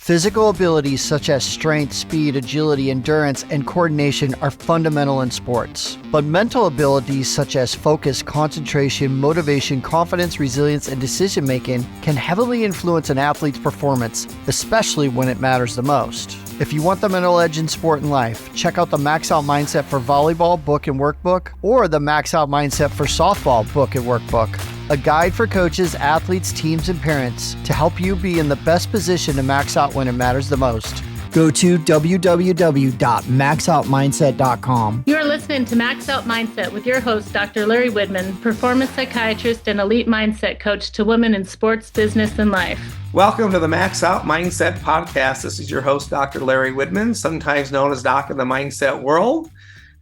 Physical abilities such as strength, speed, agility, endurance, and coordination are fundamental in sports. But mental abilities such as focus, concentration, motivation, confidence, resilience, and decision-making can heavily influence an athlete's performance, especially when it matters the most. If you want the mental edge in sport and life, check out the Max Out Mindset for Volleyball book and workbook or the Max Out Mindset for Softball book and workbook. A guide for coaches, athletes, teams, and parents to help you be in the best position to max out when it matters the most. Go to www.maxoutmindset.com. You are listening to Max Out Mindset with your host, Dr. Larry Widman, performance psychiatrist and elite mindset coach to women in sports, business, and life. Welcome to the Max Out Mindset podcast. This is your host, Dr. Larry Widman, sometimes known as Doc in the Mindset World.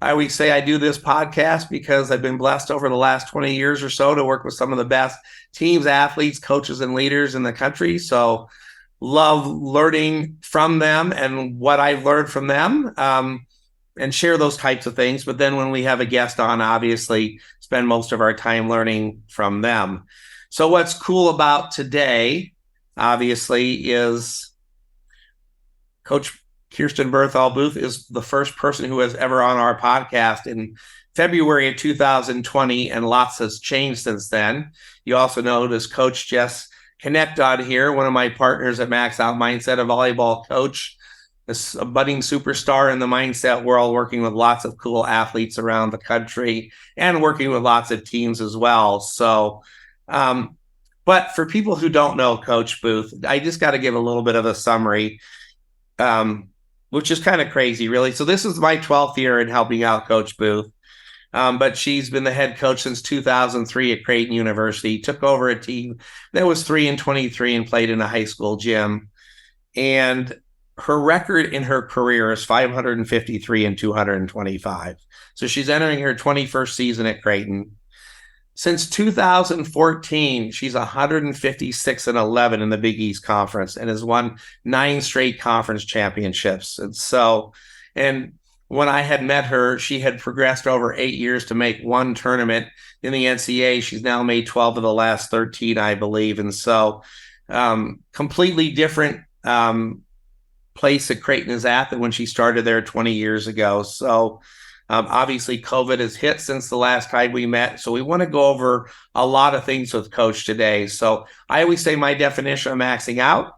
I always say I do this podcast because I've been blessed over the last 20 years or so to work with some of the best teams, athletes, coaches, and leaders in the country. So love learning from them and what I've learned from them and share those types of things. But then when we have a guest on, obviously spend most of our time learning from them. So what's cool about today, obviously, is Coach Kirsten Bernthal Booth is the first person who has ever on our podcast in February of 2020, and lots has changed since then. You also notice Coach Jess Connect on here, one of my partners at Max Out Mindset, a volleyball coach, a budding superstar in the mindset world, working with lots of cool athletes around the country and working with lots of teams as well. So, but for people who don't know Coach Booth, I just got to give a little bit of a summary. Which is kind of crazy, really. So this is my 12th year in helping out Coach Booth. But she's been the head coach since 2003 at Creighton University, took over a team that was 3-23 and played in a high school gym. And her record in her career is 553 and 225. So she's entering her 21st season at Creighton. Since 2014, she's 156 and 11 in the Big East Conference and has won 9 straight conference championships. And when I had met her, she had progressed over 8 years to make one tournament in the NCAA. She's now made 12 of the last 13, I believe. And so completely different place that Creighton is at than when she started there 20 years ago. So obviously, COVID has hit since the last time we met. So we want to go over a lot of things with Coach today. So I always say my definition of maxing out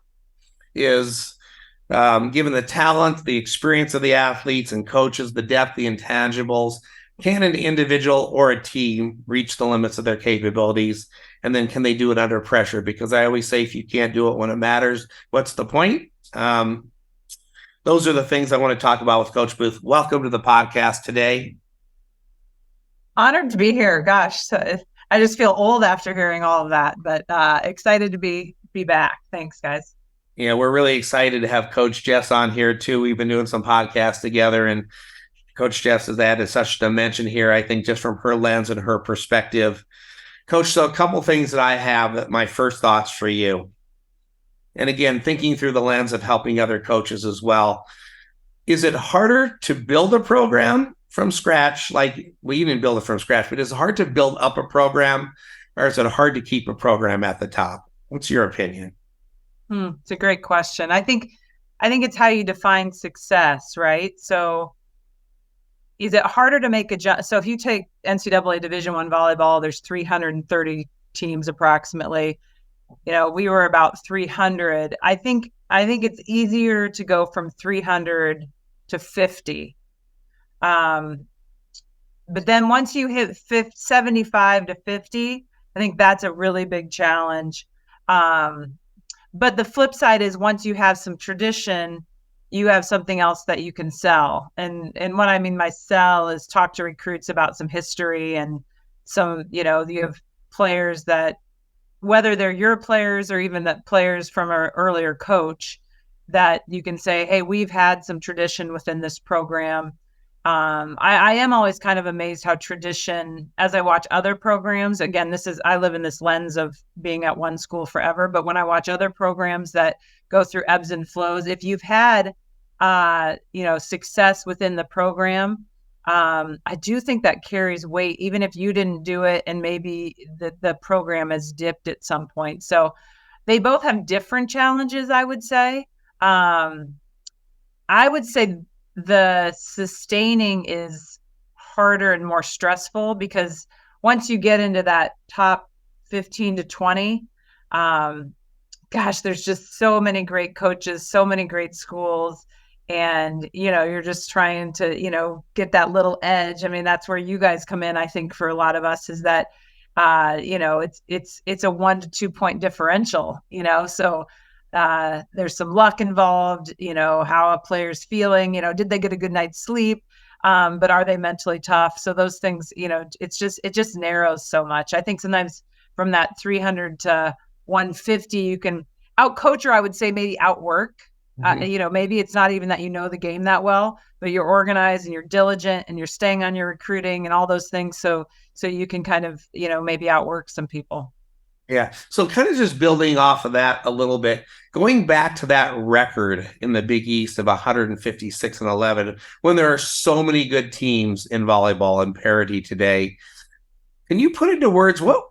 is given the talent, the experience of the athletes and coaches, the depth, the intangibles, can an individual or a team reach the limits of their capabilities? And then can they do it under pressure? Because I always say if you can't do it when it matters, what's the point? Those are the things I want to talk about with Coach Booth. Welcome to the podcast today. Honored to be here. Gosh, so I just feel old after hearing all of that, but excited to be back. Thanks, guys. Yeah, we're really excited to have Coach Jess on here too. We've been doing some podcasts together, and Coach Jess has added such dimension here, I think, just from her lens and her perspective. Coach, so a couple things that I have that my first thoughts for you. And again, thinking through the lens of helping other coaches as well. Is it harder to build a program from scratch? Like, well, you didn't build it from scratch, but is it hard to build up a program, or is it hard to keep a program at the top? What's your opinion? It's a great question. I think it's how you define success, right? So is it harder to make a jump? So if you take NCAA Division I volleyball, there's 330 teams approximately. You know, we were about 300. I think it's easier to go from 300 to 50. But then once you hit 75 to 50, I think that's a really big challenge. But the flip side is once you have some tradition, you have something else that you can sell. And what I mean by sell is talk to recruits about some history and some, you have players that, whether they're your players or even that players from our earlier coach, that you can say, hey, we've had some tradition within this program. I am always kind of amazed how tradition, as I watch other programs, again, I live in this lens of being at one school forever, but when I watch other programs that go through ebbs and flows, if you've had, success within the program, I do think that carries weight, even if you didn't do it and maybe the program has dipped at some point. So they both have different challenges, I would say. I would say the sustaining is harder and more stressful, because once you get into that top 15 to 20, there's just so many great coaches, so many great schools. And, you're just trying to, get that little edge. I mean, that's where you guys come in, I think, for a lot of us, is that, it's a 1 to 2 point differential, so there's some luck involved, how a player's feeling, did they get a good night's sleep? But are they mentally tough? So those things, it just narrows so much. I think sometimes from that 300 to 150, you can outcoach, or I would say maybe outwork. Maybe it's not even that the game that well, but you're organized and you're diligent and you're staying on your recruiting and all those things. So you can kind of, maybe outwork some people. Yeah. So kind of just building off of that a little bit, going back to that record in the Big East of 156-11, when there are so many good teams in volleyball and parity today, can you put into words what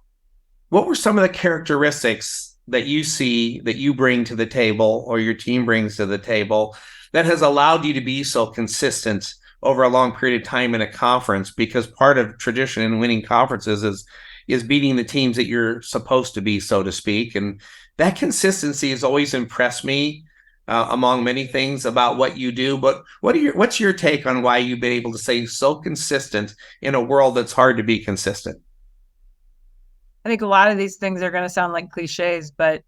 were some of the characteristics that you see that you bring to the table or your team brings to the table that has allowed you to be so consistent over a long period of time in a conference? Because part of tradition in winning conferences is beating the teams that you're supposed to be, so to speak. And that consistency has always impressed me among many things about what you do. But what's your take on why you've been able to stay so consistent in a world that's hard to be consistent? I think a lot of these things are going to sound like cliches, but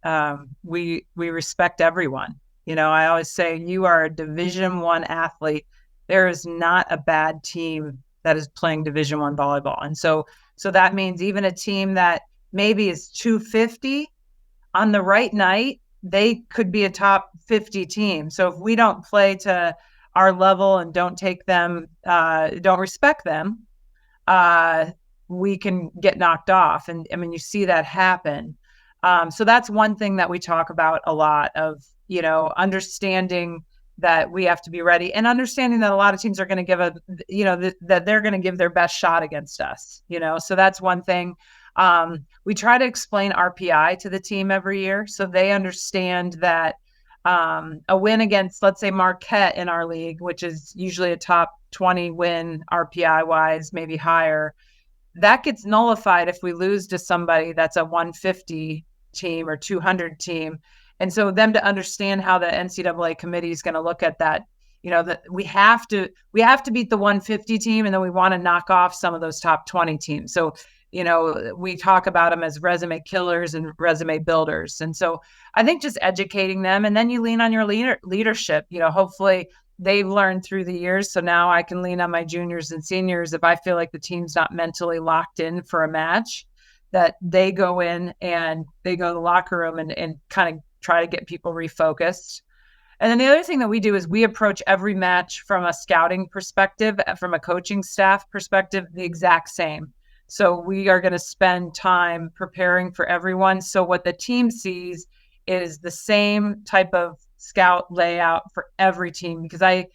we respect everyone. I always say, you are a Division I athlete. There is not a bad team that is playing Division I volleyball. And so that means even a team that maybe is 250 on the right night, they could be a top 50 team. So if we don't play to our level and don't take them, don't respect them, we can get knocked off. And I mean, you see that happen. So that's one thing that we talk about a lot, of, understanding that we have to be ready, and understanding that a lot of teams are going to give that they're going to give their best shot against us, so that's one thing. We try to explain RPI to the team every year, so they understand that a win against, let's say, Marquette in our league, which is usually a top 20 win RPI wise, maybe higher, that gets nullified if we lose to somebody that's a 150 team or 200 team. And so them to understand how the NCAA committee is going to look at that, that we have to beat the 150 team, and then we want to knock off some of those top 20 teams. So, we talk about them as resume killers and resume builders. And so I think just educating them, and then you lean on your leadership, hopefully they've learned through the years. So now I can lean on my juniors and seniors. If I feel like the team's not mentally locked in for a match, that they go in and they go to the locker room and kind of try to get people refocused. And then the other thing that we do is we approach every match from a scouting perspective, from a coaching staff perspective, the exact same. So we are going to spend time preparing for everyone. So what the team sees is the same type of scout layout for every team, because I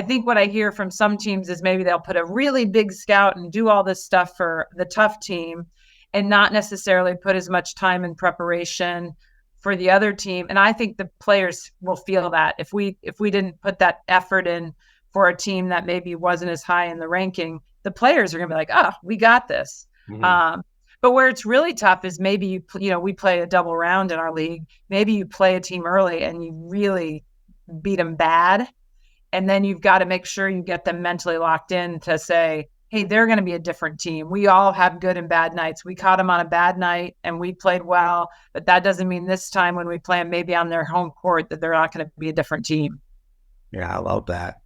think what I hear from some teams is maybe they'll put a really big scout and do all this stuff for the tough team and not necessarily put as much time in preparation for the other team. And I think the players will feel that if we didn't put that effort in for a team that maybe wasn't as high in the ranking, the players are going to be like, oh, we got this. Mm-hmm. But where it's really tough is maybe we play a double round in our league. Maybe you play a team early and you really beat them bad. And then you've got to make sure you get them mentally locked in to say, hey, they're going to be a different team. We all have good and bad nights. We caught them on a bad night and we played well, but that doesn't mean this time when we play them maybe on their home court that they're not going to be a different team. Yeah, I love that.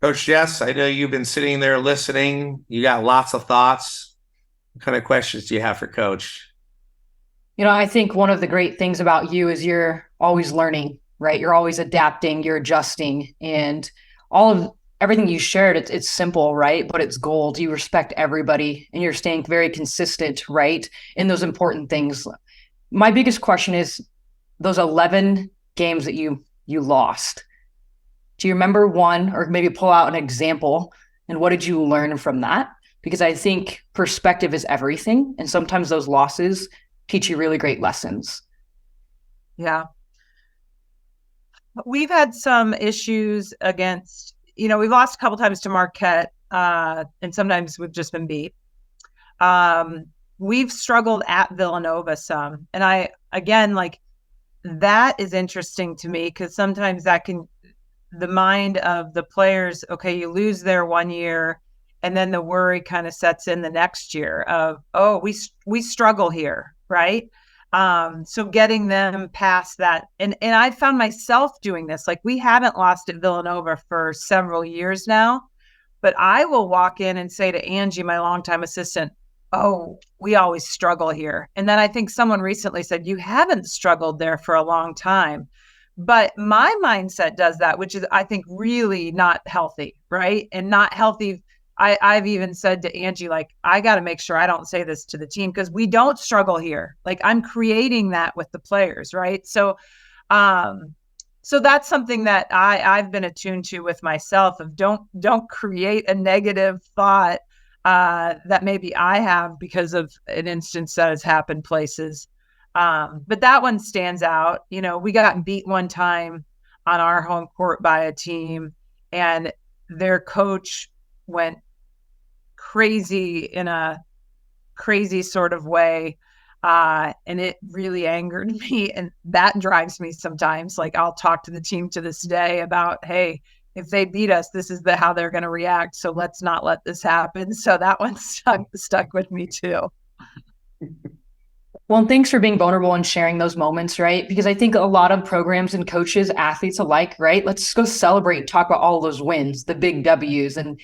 Coach Jess, I know you've been sitting there listening. You got lots of thoughts. What kind of questions do you have for Coach? I think one of the great things about you is you're always learning, right? You're always adapting, you're adjusting, and everything you shared, it's simple, right? But it's gold. You respect everybody and you're staying very consistent, right? In those important things. My biggest question is those 11 games that you lost. Do you remember one, or maybe pull out an example, and what did you learn from that? Because I think perspective is everything. And sometimes those losses teach you really great lessons. Yeah. We've had some issues against, we've lost a couple times to Marquette, and sometimes we've just been beat. We've struggled at Villanova some. And again, like, that is interesting to me because sometimes the mind of the players, okay, you lose there 1 year, and then the worry kind of sets in the next year of, oh, we struggle here, right? So getting them past that, and I found myself doing this. Like, we haven't lost at Villanova for several years now, but I will walk in and say to Angie, my longtime assistant, oh, we always struggle here. And then I think someone recently said, you haven't struggled there for a long time. But my mindset does that, which is, I think, really not healthy, right? And not healthy. I've even said to Angie, like, I got to make sure I don't say this to the team because we don't struggle here. Like, I'm creating that with the players, right? So that's something that I've been attuned to with myself of don't create a negative thought that maybe I have because of an instance that has happened places. But that one stands out. We got beat one time on our home court by a team, and their coach went crazy in a crazy sort of way. And it really angered me. And that drives me sometimes. Like, I'll talk to the team to this day about, hey, if they beat us, this is how they're going to react. So let's not let this happen. So that one stuck with me too. Well, and thanks for being vulnerable and sharing those moments, right? Because I think a lot of programs and coaches, athletes alike, right? Let's go celebrate, talk about all those wins, the big W's, and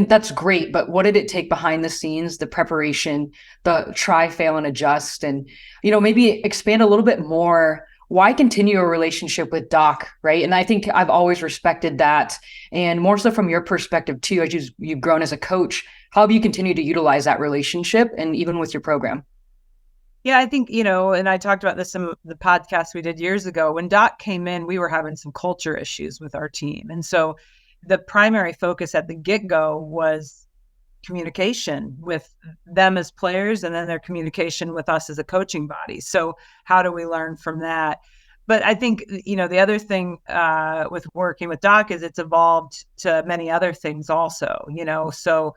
that's great. But what did it take behind the scenes, the preparation, the try, fail, and adjust, and maybe expand a little bit more. Why continue a relationship with Doc, right? And I think I've always respected that, and more so from your perspective too, as you've grown as a coach. How have you continued to utilize that relationship, and even with your program? Yeah, I think, and I talked about this in the podcast we did years ago. When Doc came in, we were having some culture issues with our team. And so the primary focus at the get-go was communication with them as players, and then their communication with us as a coaching body. So how do we learn from that? But I think, the other thing with working with Doc is it's evolved to many other things also, so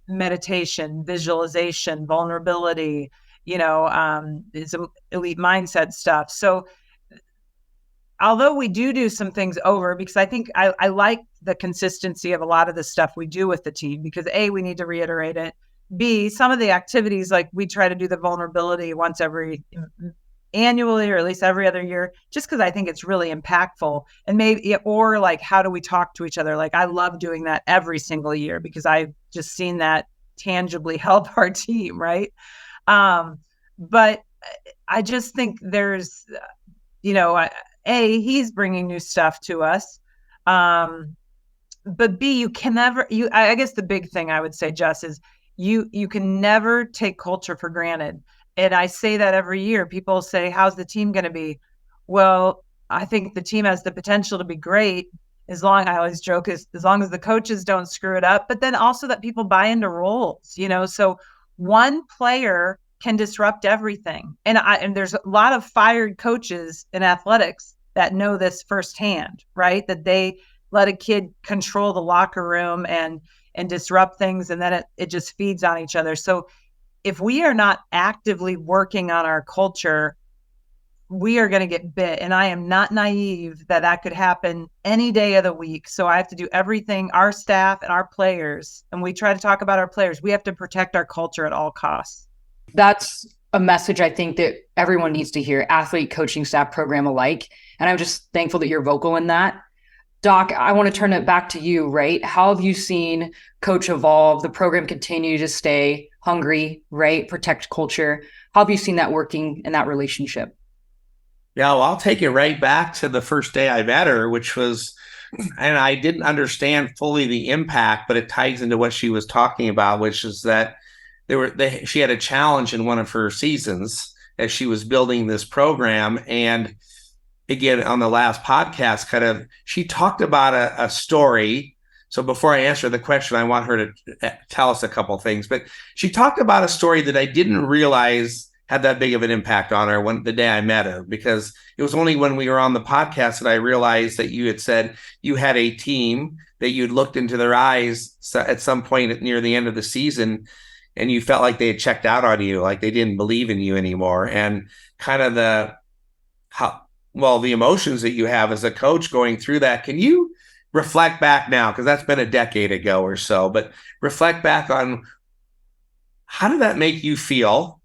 meditation, visualization, vulnerability, it's elite mindset stuff. So although we do some things over, because I think I like the consistency of a lot of the stuff we do with the team, because A, we need to reiterate it. B, some of the activities, like we try to do the vulnerability once annually, or at least every other year, just because I think it's really impactful. And maybe, or like, how do we talk to each other? Like, I love doing that every single year because I've just seen that tangibly help our team. Right. But I just think there's, A, he's bringing new stuff to us. But B, you can never, I guess the big thing I would say, Jess, is you can never take culture for granted. And I say that every year. People say, how's the team going to be? Well, I think the team has the potential to be great I always joke, as long as the coaches don't screw it up, but then also that people buy into roles, so one player can disrupt everything. And there's a lot of fired coaches in athletics that know this firsthand, right? That they let a kid control the locker room and disrupt things, and then it just feeds on each other. So if we are not actively working on our culture, we are going to get bit. And I am not naive that could happen any day of the week. So I have to do everything, our staff and our players, and we try to talk about our players. We have to protect our culture at all costs. That's a message I think that everyone needs to hear, athlete, coaching staff, program alike. And I'm just thankful that you're vocal in that. Doc, I want to turn it back to you, right? How have you seen Coach evolve, the program continue to stay hungry, right? Protect culture. How have you seen that working in that relationship? Yeah, well, I'll take it right back to the first day I met her, which was, and I didn't understand fully the impact, but it ties into what she was talking about, which is that she had a challenge in one of her seasons as she was building this program. And again, on the last podcast, she talked about a story. So before I answer the question, I want her to tell us a couple things. But she talked about a story that I didn't realize had that big of an impact on her the day I met her, because it was only when we were on the podcast that I realized that you had said you had a team that you'd looked into their eyes at some point near the end of the season, and you felt like they had checked out on you, like they didn't believe in you anymore. And kind of the emotions that you have as a coach going through that. Can you reflect back now, because that's been a decade ago or so, but reflect back on how did that make you feel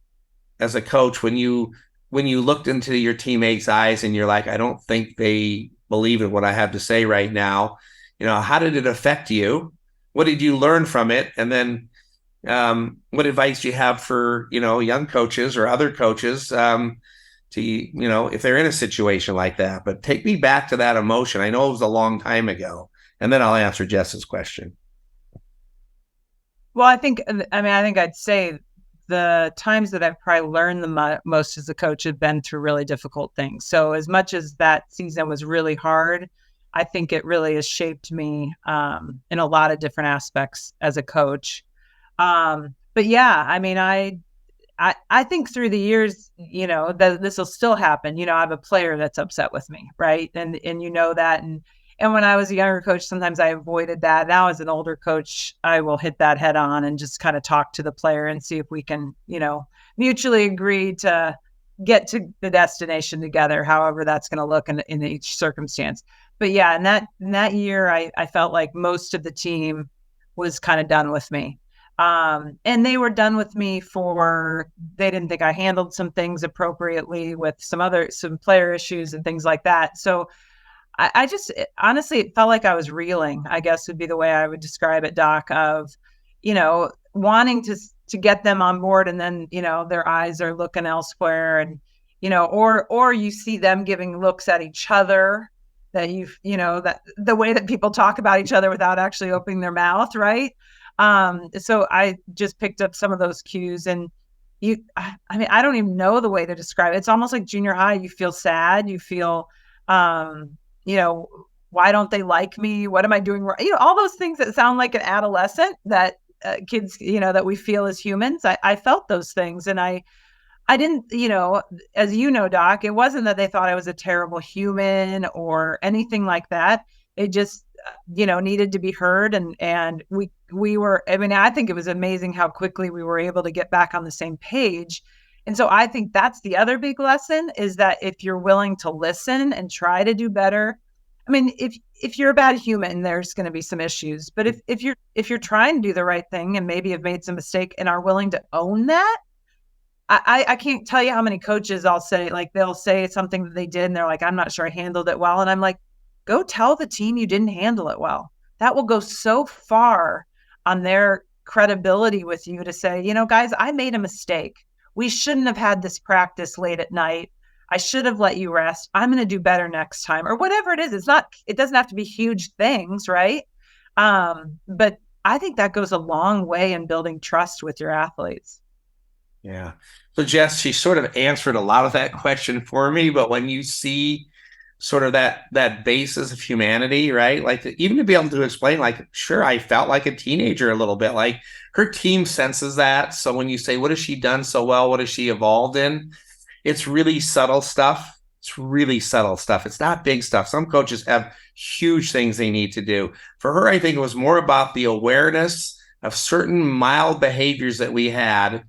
as a coach when you looked into your teammates' eyes and you're like, I don't think they believe in what I have to say right now. How did it affect you? What did you learn from it? And then what advice do you have for, young coaches or other coaches to, if they're in a situation like that? But take me back to that emotion. I know it was a long time ago, and then I'll answer Jess's question. Well, I think I'd say the times that I've probably learned the most as a coach have been through really difficult things. So as much as that season was really hard, I think it really has shaped me in a lot of different aspects as a coach. But yeah, I think through the years, that this will still happen. I have a player that's upset with me, right? And that. And when I was a younger coach, sometimes I avoided that. Now as an older coach, I will hit that head on and just kind of talk to the player and see if we can, mutually agree to get to the destination together, however that's going to look in each circumstance. But yeah, in that year, I felt like most of the team was kind of done with me. And they were done with me they didn't think I handled some things appropriately with some player issues and things like that. So I just, honestly, it felt like I was reeling, I guess would be the way I would describe it, Doc, of, wanting to get them on board. And then, their eyes are looking elsewhere and, or you see them giving looks at each other that that the way that people talk about each other without actually opening their mouth. Right. So I just picked up some of those cues, and I don't even know the way to describe it. It's almost like junior high. You feel sad. You feel, why don't they like me? What am I doing wrong? All those things that sound like an adolescent that kids, that we feel as humans. I felt those things, and I didn't, as Doc, it wasn't that they thought I was a terrible human or anything like that. It just, needed to be heard. And we were, I think it was amazing how quickly we were able to get back on the same page. And so I think that's the other big lesson, is that if you're willing to listen and try to do better, if you're a bad human, there's going to be some issues. But if you're trying to do the right thing and maybe have made some mistake and are willing to own that, I can't tell you how many coaches I'll say, like, they'll say something that they did and they're like, I'm not sure I handled it well. And I'm like, go tell the team you didn't handle it well. That will go so far on their credibility with you to say, guys, I made a mistake. We shouldn't have had this practice late at night. I should have let you rest. I'm going to do better next time, or whatever it is. It doesn't have to be huge things, right? But I think that goes a long way in building trust with your athletes. Yeah. So Jess, she sort of answered a lot of that question for me, but when you see sort of that basis of humanity, right? Like, even to be able to explain, like, sure, I felt like a teenager a little bit, like her team senses that. So when you say, what has she done so well? What has she evolved in? It's really subtle stuff. It's not big stuff. Some coaches have huge things they need to do. For her, I think it was more about the awareness of certain mild behaviors that we had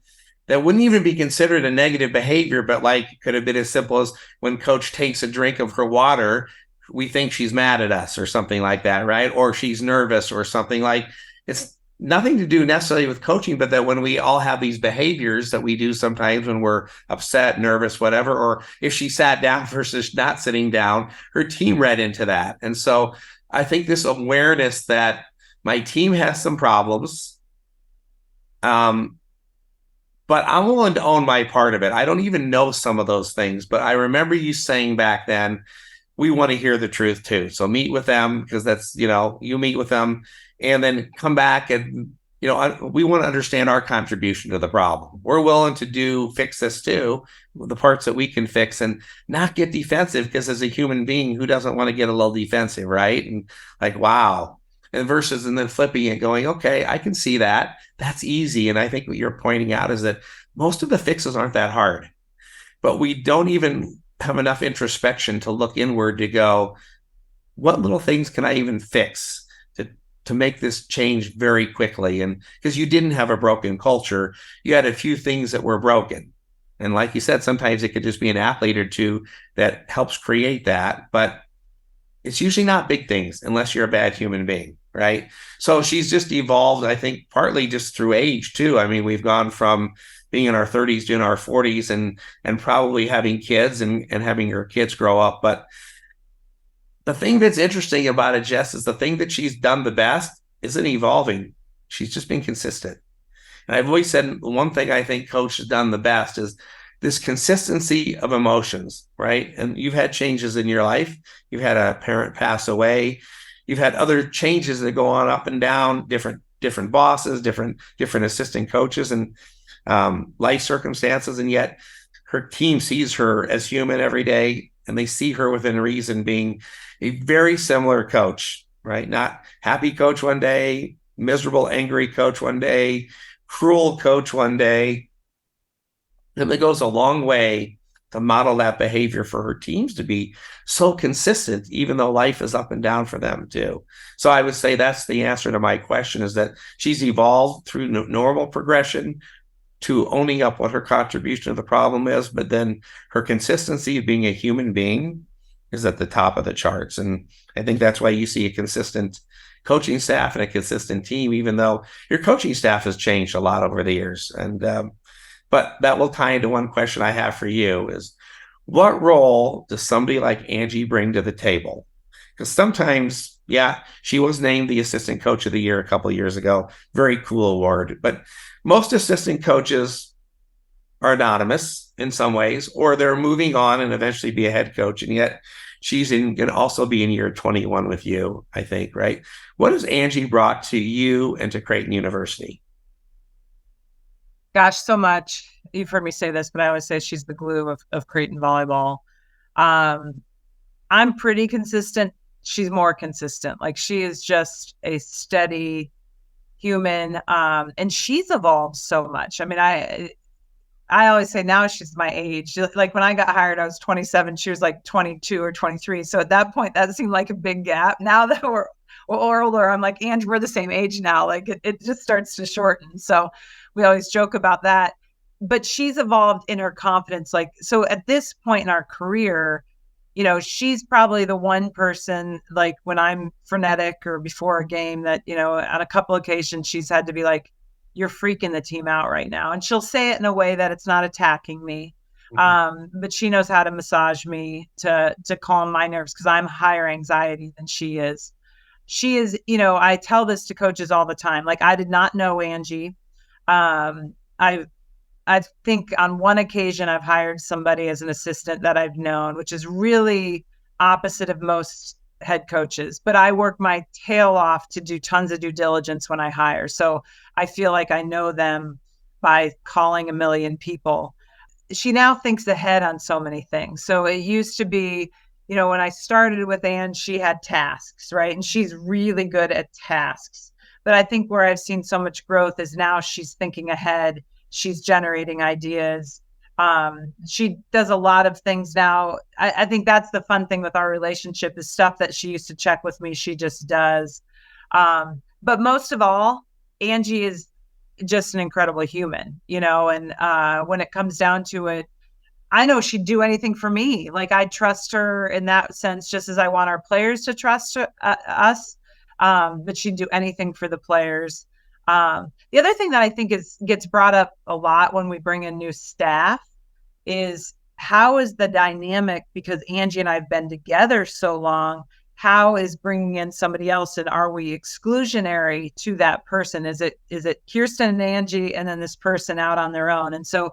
that wouldn't even be considered a negative behavior, but like could have been as simple as when coach takes a drink of her water, we think she's mad at us or something like that, right? Or she's nervous or something. Like, it's nothing to do necessarily with coaching, but that when we all have these behaviors that we do sometimes when we're upset, nervous, whatever, or if she sat down versus not sitting down, her team read into that. And so I think this awareness that my team has some problems, but I'm willing to own my part of it. I don't even know some of those things, but I remember you saying back then, we want to hear the truth too. So meet with them, because that's, you meet with them and then come back and, we want to understand our contribution to the problem. We're willing to fix this too, the parts that we can fix, and not get defensive, because as a human being, who doesn't want to get a little defensive, right? And like, wow. And then flipping it, going, okay, I can see that. That's easy. And I think what you're pointing out is that most of the fixes aren't that hard, but we don't even have enough introspection to look inward to go, what little things can I even fix to make this change very quickly? And because you didn't have a broken culture, you had a few things that were broken. And like you said, sometimes it could just be an athlete or two that helps create that, but it's usually not big things unless you're a bad human being, right? So she's just evolved, I think, partly just through age too. I mean, we've gone from being in our 30s to in our 40s and probably having kids and having her kids grow up. But the thing that's interesting about it, Jess, is the thing that she's done the best isn't evolving. She's just been consistent. And I've always said one thing I think Coach has done the best is this consistency of emotions, right? And you've had changes in your life. You've had a parent pass away. You've had other changes that go on up and down, different bosses, different assistant coaches and life circumstances. And yet her team sees her as human every day, and they see her within reason being a very similar coach, right? Not happy coach one day, miserable, angry coach one day, cruel coach one day. And it goes a long way to model that behavior for her teams to be so consistent, even though life is up and down for them too. So I would say that's the answer to my question, is that she's evolved through normal progression to owning up what her contribution to the problem is, but then her consistency of being a human being is at the top of the charts. And I think that's why you see a consistent coaching staff and a consistent team, even though your coaching staff has changed a lot over the years. And but that will tie into one question I have for you is, what role does somebody like Angie bring to the table? Because sometimes, yeah, she was named the assistant coach of the year a couple of years ago. Very cool award. But most assistant coaches are anonymous in some ways, or they're moving on and eventually be a head coach. And yet she's going to also be in year 21 with you, I think, right? What has Angie brought to you and to Creighton University? Gosh, so much. You've heard me say this, but I always say she's the glue of Creighton volleyball. I'm pretty consistent. She's more consistent. Like, she is just a steady human. And she's evolved so much. I mean, I always say now she's my age. Like, when I got hired, I was 27. She was like 22 or 23. So at that point, that seemed like a big gap. Now that we're older, I'm like, Ange, we're the same age now. Like, it just starts to shorten. So we always joke about that. But she's evolved in her confidence. Like, so at this point in our career, you know, she's probably the one person, like, when I'm frenetic or before a game, that, you know, on a couple occasions she's had to be like, you're freaking the team out right now. And she'll say it in a way that it's not attacking me. But she knows how to massage me to calm my nerves, because I'm higher anxiety than she is. She is, you know, I tell this to coaches all the time. Like, I did not know Angie. I think on one occasion I've hired somebody as an assistant that I've known, which is really opposite of most head coaches. But I work my tail off to do tons of due diligence when I hire. So I feel like I know them by calling a million people. She now thinks ahead on so many things. So it used to be, you know, when I started with Anne, she had tasks, right? And she's really good at tasks. But I think where I've seen so much growth is now she's thinking ahead. She's generating ideas. She does a lot of things now. I think that's the fun thing with our relationship, is stuff that she used to check with me, she just does. But most of all, Angie is just an incredible human, you know, and when it comes down to it, I know she'd do anything for me. Like, I trust her in that sense, just as I want our players to trust us. But she'd do anything for the players. The other thing that I think gets brought up a lot when we bring in new staff is, how is the dynamic, because Angie and I have been together so long, how is bringing in somebody else, and are we exclusionary to that person? Is it Kirsten and Angie and then this person out on their own? And so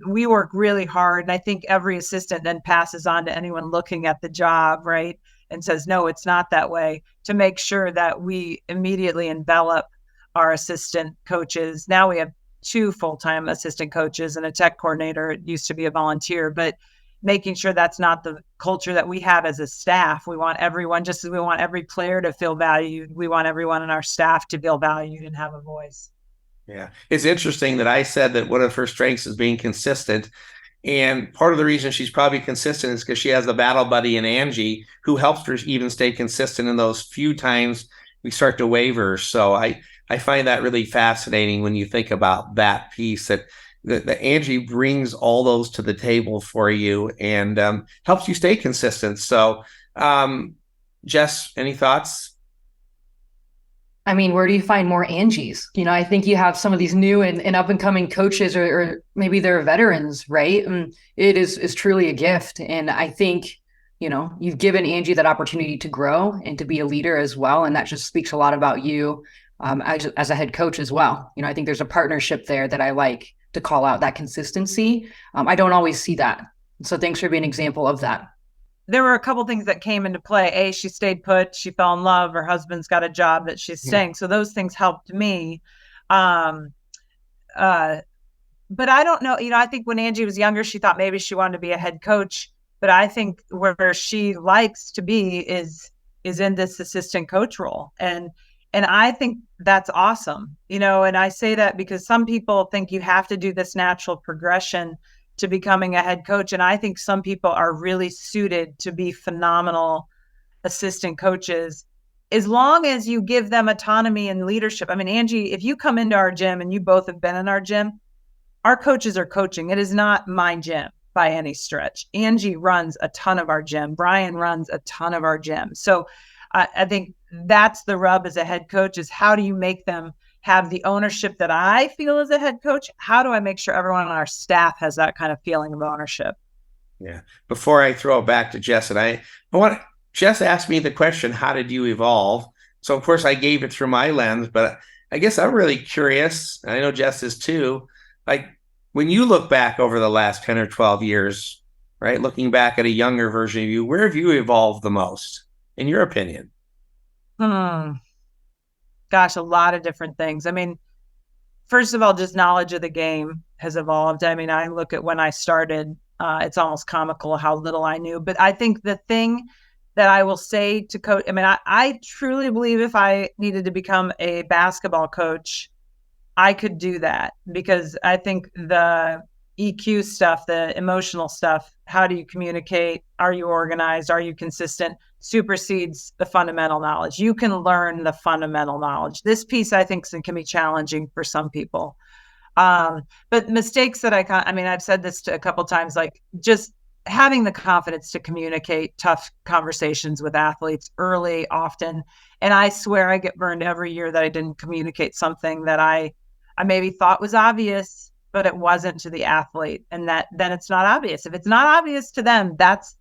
we work really hard, and I think every assistant then passes on to anyone looking at the job, right, and says, no, it's not that way, to make sure that we immediately envelop our assistant coaches. Now we have 2 full-time assistant coaches and a tech coordinator. It used to be a volunteer, but making sure that's not the culture that we have as a staff. We want everyone, just as we want every player to feel valued, we want everyone in our staff to feel valued and have a voice. Yeah. It's interesting that I said that one of her strengths is being consistent. And part of the reason she's probably consistent is because she has a battle buddy in Angie who helps her even stay consistent in those few times we start to waver. So I find that really fascinating when you think about that piece that Angie brings all those to the table for you and helps you stay consistent. So, Jess, any thoughts? I mean, where do you find more Angies? I think you have some of these new and up and coming coaches, or maybe they're veterans, right? And it is truly a gift. And I think, you've given Angie that opportunity to grow and to be a leader as well. And that just speaks a lot about you as a head coach as well. I think there's a partnership there that I like to call out, that consistency. I don't always see that. So thanks for being an example of that. There were a couple things that came into play. She stayed put. She fell in love. Her husband's got a job that she's staying. So those things helped me. But I don't know. I think when Angie was younger, she thought maybe she wanted to be a head coach. But I think where she likes to be is in this assistant coach role. And I think that's awesome. And I say that because some people think you have to do this natural progression to becoming a head coach. And I think some people are really suited to be phenomenal assistant coaches, as long as you give them autonomy and leadership. I mean, Angie, if you come into our gym, and you both have been in our gym, our coaches are coaching. It is not my gym by any stretch. Angie runs a ton of our gym. Brian runs a ton of our gym. So I think that's the rub as a head coach, is how do you make them have the ownership that I feel as a head coach? How do I make sure everyone on our staff has that kind of feeling of ownership? Yeah. Before I throw it back to Jess, and Jess asked me the question, how did you evolve? So of course I gave it through my lens, but I guess I'm really curious, and I know Jess is too, like when you look back over the last 10 or 12 years, right? Looking back at a younger version of you, where have you evolved the most, in your opinion? Gosh, a lot of different things. I mean, first of all, just knowledge of the game has evolved. I mean, I look at when I started, it's almost comical how little I knew. But I think the thing that I will say to coach, I mean, I truly believe if I needed to become a basketball coach, I could do that, because I think the EQ stuff, the emotional stuff, how do you communicate? Are you organized? Are you consistent? Supersedes the fundamental knowledge. You can learn the fundamental knowledge. This piece, I think, can be challenging for some people. But mistakes that I've said this a couple times, like just having the confidence to communicate tough conversations with athletes early, often. And I swear I get burned every year that I didn't communicate something that I maybe thought was obvious, but it wasn't to the athlete. And then it's not obvious. If it's not obvious to them, that's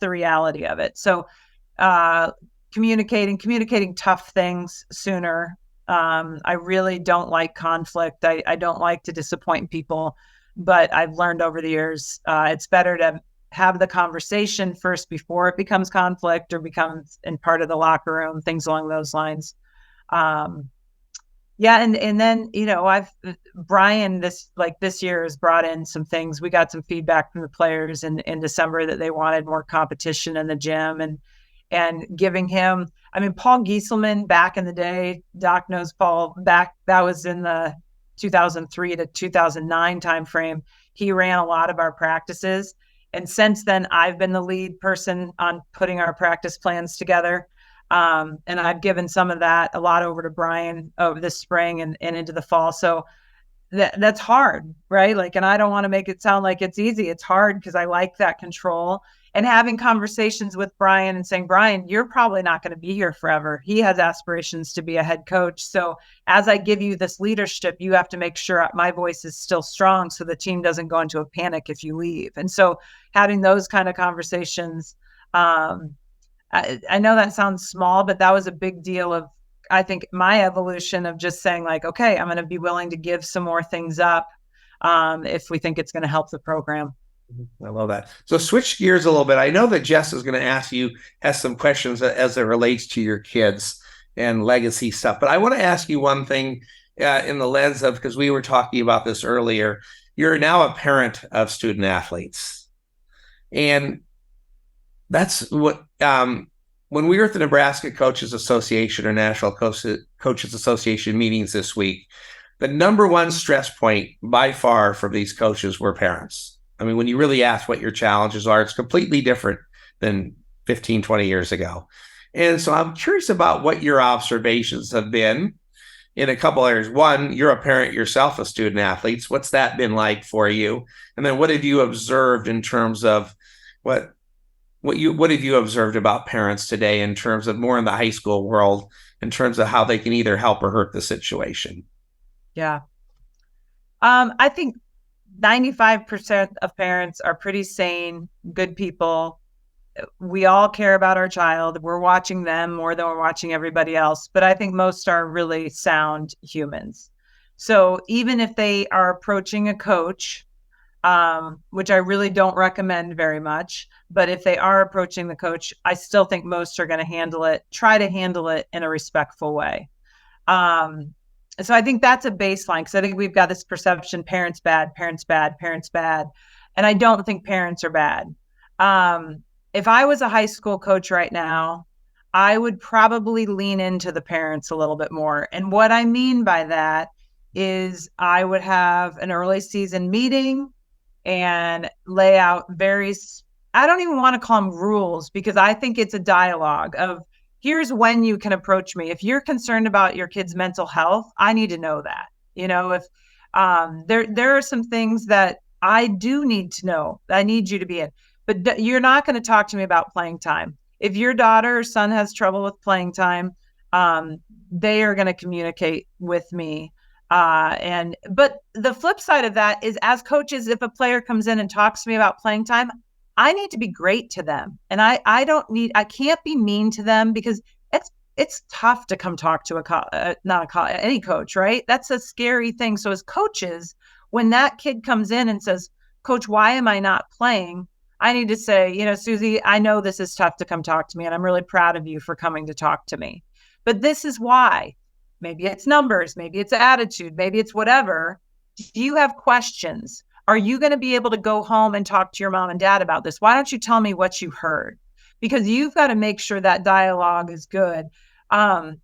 the reality of it. So communicating tough things sooner. I really don't like conflict. I don't like to disappoint people, but I've learned over the years, it's better to have the conversation first before it becomes conflict or becomes in part of the locker room, things along those lines. Yeah. And then, Brian, this year has brought in some things. We got some feedback from the players in December that they wanted more competition in the gym, and giving him, Paul Gieselman back in the day, Doc knows Paul back, that was in the 2003 to 2009 timeframe. He ran a lot of our practices. And since then, I've been the lead person on putting our practice plans together. And I've given some of that a lot over to Brian over this spring and into the fall. So that's hard, right? And I don't want to make it sound like it's easy. It's hard because I like that control, and having conversations with Brian and saying, Brian, you're probably not going to be here forever. He has aspirations to be a head coach. So as I give you this leadership, you have to make sure my voice is still strong so the team doesn't go into a panic if you leave. And so having those kind of conversations, I know that sounds small, but that was a big deal of, I think, my evolution of just saying okay, I'm going to be willing to give some more things up if we think it's going to help the program. I love that. So switch gears a little bit. I know that Jess is going to has some questions as it relates to your kids and legacy stuff, but I want to ask you one thing in the lens of, because we were talking about this earlier, you're now a parent of student athletes. And that's what, when we were at the Nebraska Coaches Association or National Coaches Association meetings this week, the number one stress point by far for these coaches were parents. I mean, when you really ask what your challenges are, it's completely different than 15, 20 years ago. And so I'm curious about what your observations have been in a couple areas. One, you're a parent yourself of student athletes. What's that been like for you? And then what have you observed in terms of what have you observed about parents today in terms of more in the high school world, in terms of how they can either help or hurt the situation? Yeah. I think 95% of parents are pretty sane, good people. We all care about our child. We're watching them more than we're watching everybody else. But I think most are really sound humans. So even if they are approaching a coach, which I really don't recommend very much, but if they are approaching the coach, I still think most are going to try to handle it in a respectful way. So I think that's a baseline, because I think we've got this perception, parents bad, parents bad, parents bad. And I don't think parents are bad. If I was a high school coach right now, I would probably lean into the parents a little bit more. And what I mean by that is I would have an early season meeting and lay out I don't even want to call them rules, because I think it's a dialogue of, here's when you can approach me. If you're concerned about your kid's mental health, I need to know that. If there are some things that I do need to know, I need you to be in, but you're not going to talk to me about playing time. If your daughter or son has trouble with playing time, they are going to communicate with me. But the flip side of that is, as coaches, if a player comes in and talks to me about playing time, I need to be great to them. And I can't be mean to them, because it's tough to come talk to any coach, right? That's a scary thing. So as coaches, when that kid comes in and says, "Coach, why am I not playing?" I need to say, "Susie, I know this is tough to come talk to me, and I'm really proud of you for coming to talk to me. But this is why." Maybe it's numbers, maybe it's attitude, maybe it's whatever. Do you have questions? Are you going to be able to go home and talk to your mom and dad about this? Why don't you tell me what you heard? Because you've got to make sure that dialogue is good.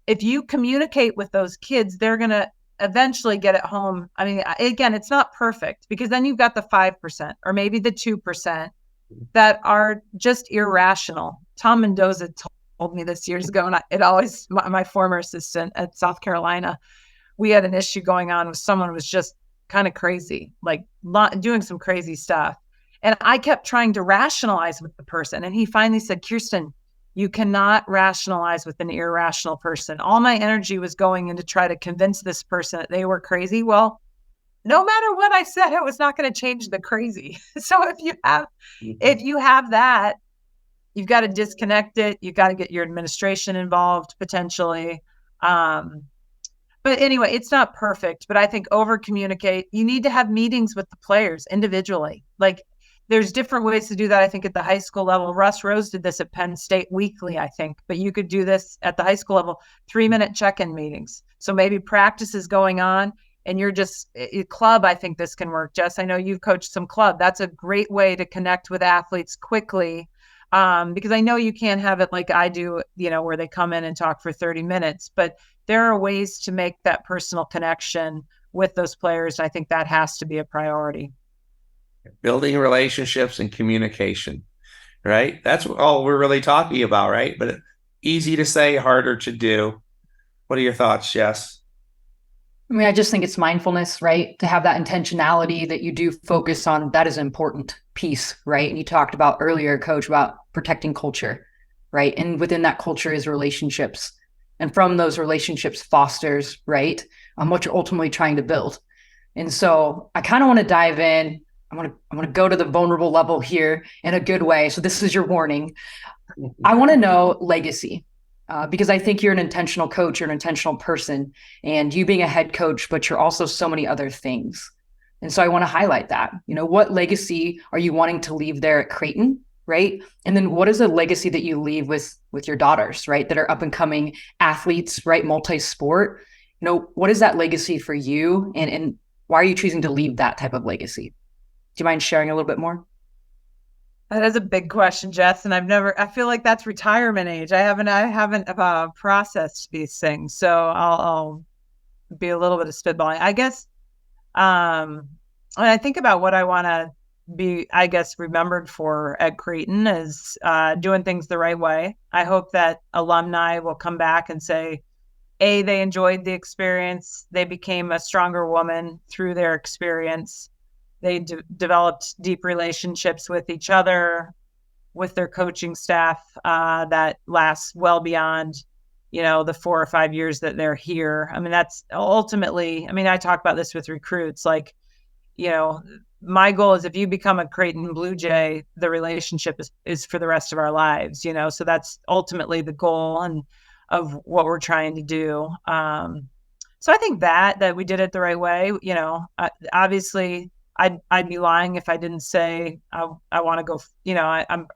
If you communicate with those kids, they're going to eventually get it home. I mean, again, it's not perfect, because then you've got the 5% or maybe the 2% that are just irrational. Tom Mendoza told me this years ago, and my former assistant at South Carolina, we had an issue going on with someone who was just kind of crazy, like doing some crazy stuff. And I kept trying to rationalize with the person. And he finally said, "Kirsten, you cannot rationalize with an irrational person." All my energy was going into try to convince this person that they were crazy. Well, no matter what I said, it was not going to change the crazy. So if you have that, you've got to disconnect it. You've got to get your administration involved potentially. But anyway, it's not perfect, but I think over communicate. You need to have meetings with the players individually. Like, there's different ways to do that. I think at the high school level, Russ Rose did this at Penn State weekly, I think, but you could do this at the high school level, 3-minute check-in meetings. So maybe practice is going on and you're just club. I think this can work. Jess, I know you've coached some club. That's a great way to connect with athletes quickly. Because I know you can't have it like I do, where they come in and talk for 30 minutes, but there are ways to make that personal connection with those players. I think that has to be a priority. Building relationships and communication, right? That's all we're really talking about, right? But easy to say, harder to do. What are your thoughts, Jess? I mean, I just think it's mindfulness, right? To have that intentionality that you do focus on, that is an important piece, right? And you talked about earlier, Coach, about protecting culture, right? And within that culture is relationships. And from those relationships fosters, right, what you're ultimately trying to build. And so I kind of want to dive in. I want to go to the vulnerable level here in a good way. So this is your warning. I want to know legacy. Because I think you're an intentional coach, you're an intentional person, and you being a head coach, but you're also so many other things. And so I want to highlight that. What legacy are you wanting to leave there at Creighton, right? And then what is a legacy that you leave with your daughters, right, that are up and coming athletes, right, multi-sport? What is that legacy for you, and why are you choosing to leave that type of legacy? Do you mind sharing a little bit more? That is a big question, Jess, and I feel like that's retirement age. I haven't processed these things, so I'll be a little bit of spitballing. I guess when I think about what I want to be, I guess, remembered for at Creighton is doing things the right way. I hope that alumni will come back and say, A, they enjoyed the experience. They became a stronger woman through their experience. They developed deep relationships with each other, with their coaching staff that lasts well beyond, the 4 or 5 years that they're here. I mean, that's ultimately, I talk about this with recruits, like, my goal is if you become a Creighton Blue Jay, the relationship is for the rest of our lives, so that's ultimately the goal and of what we're trying to do. So I think that we did it the right way. Obviously I'd be lying if I didn't say I want to go,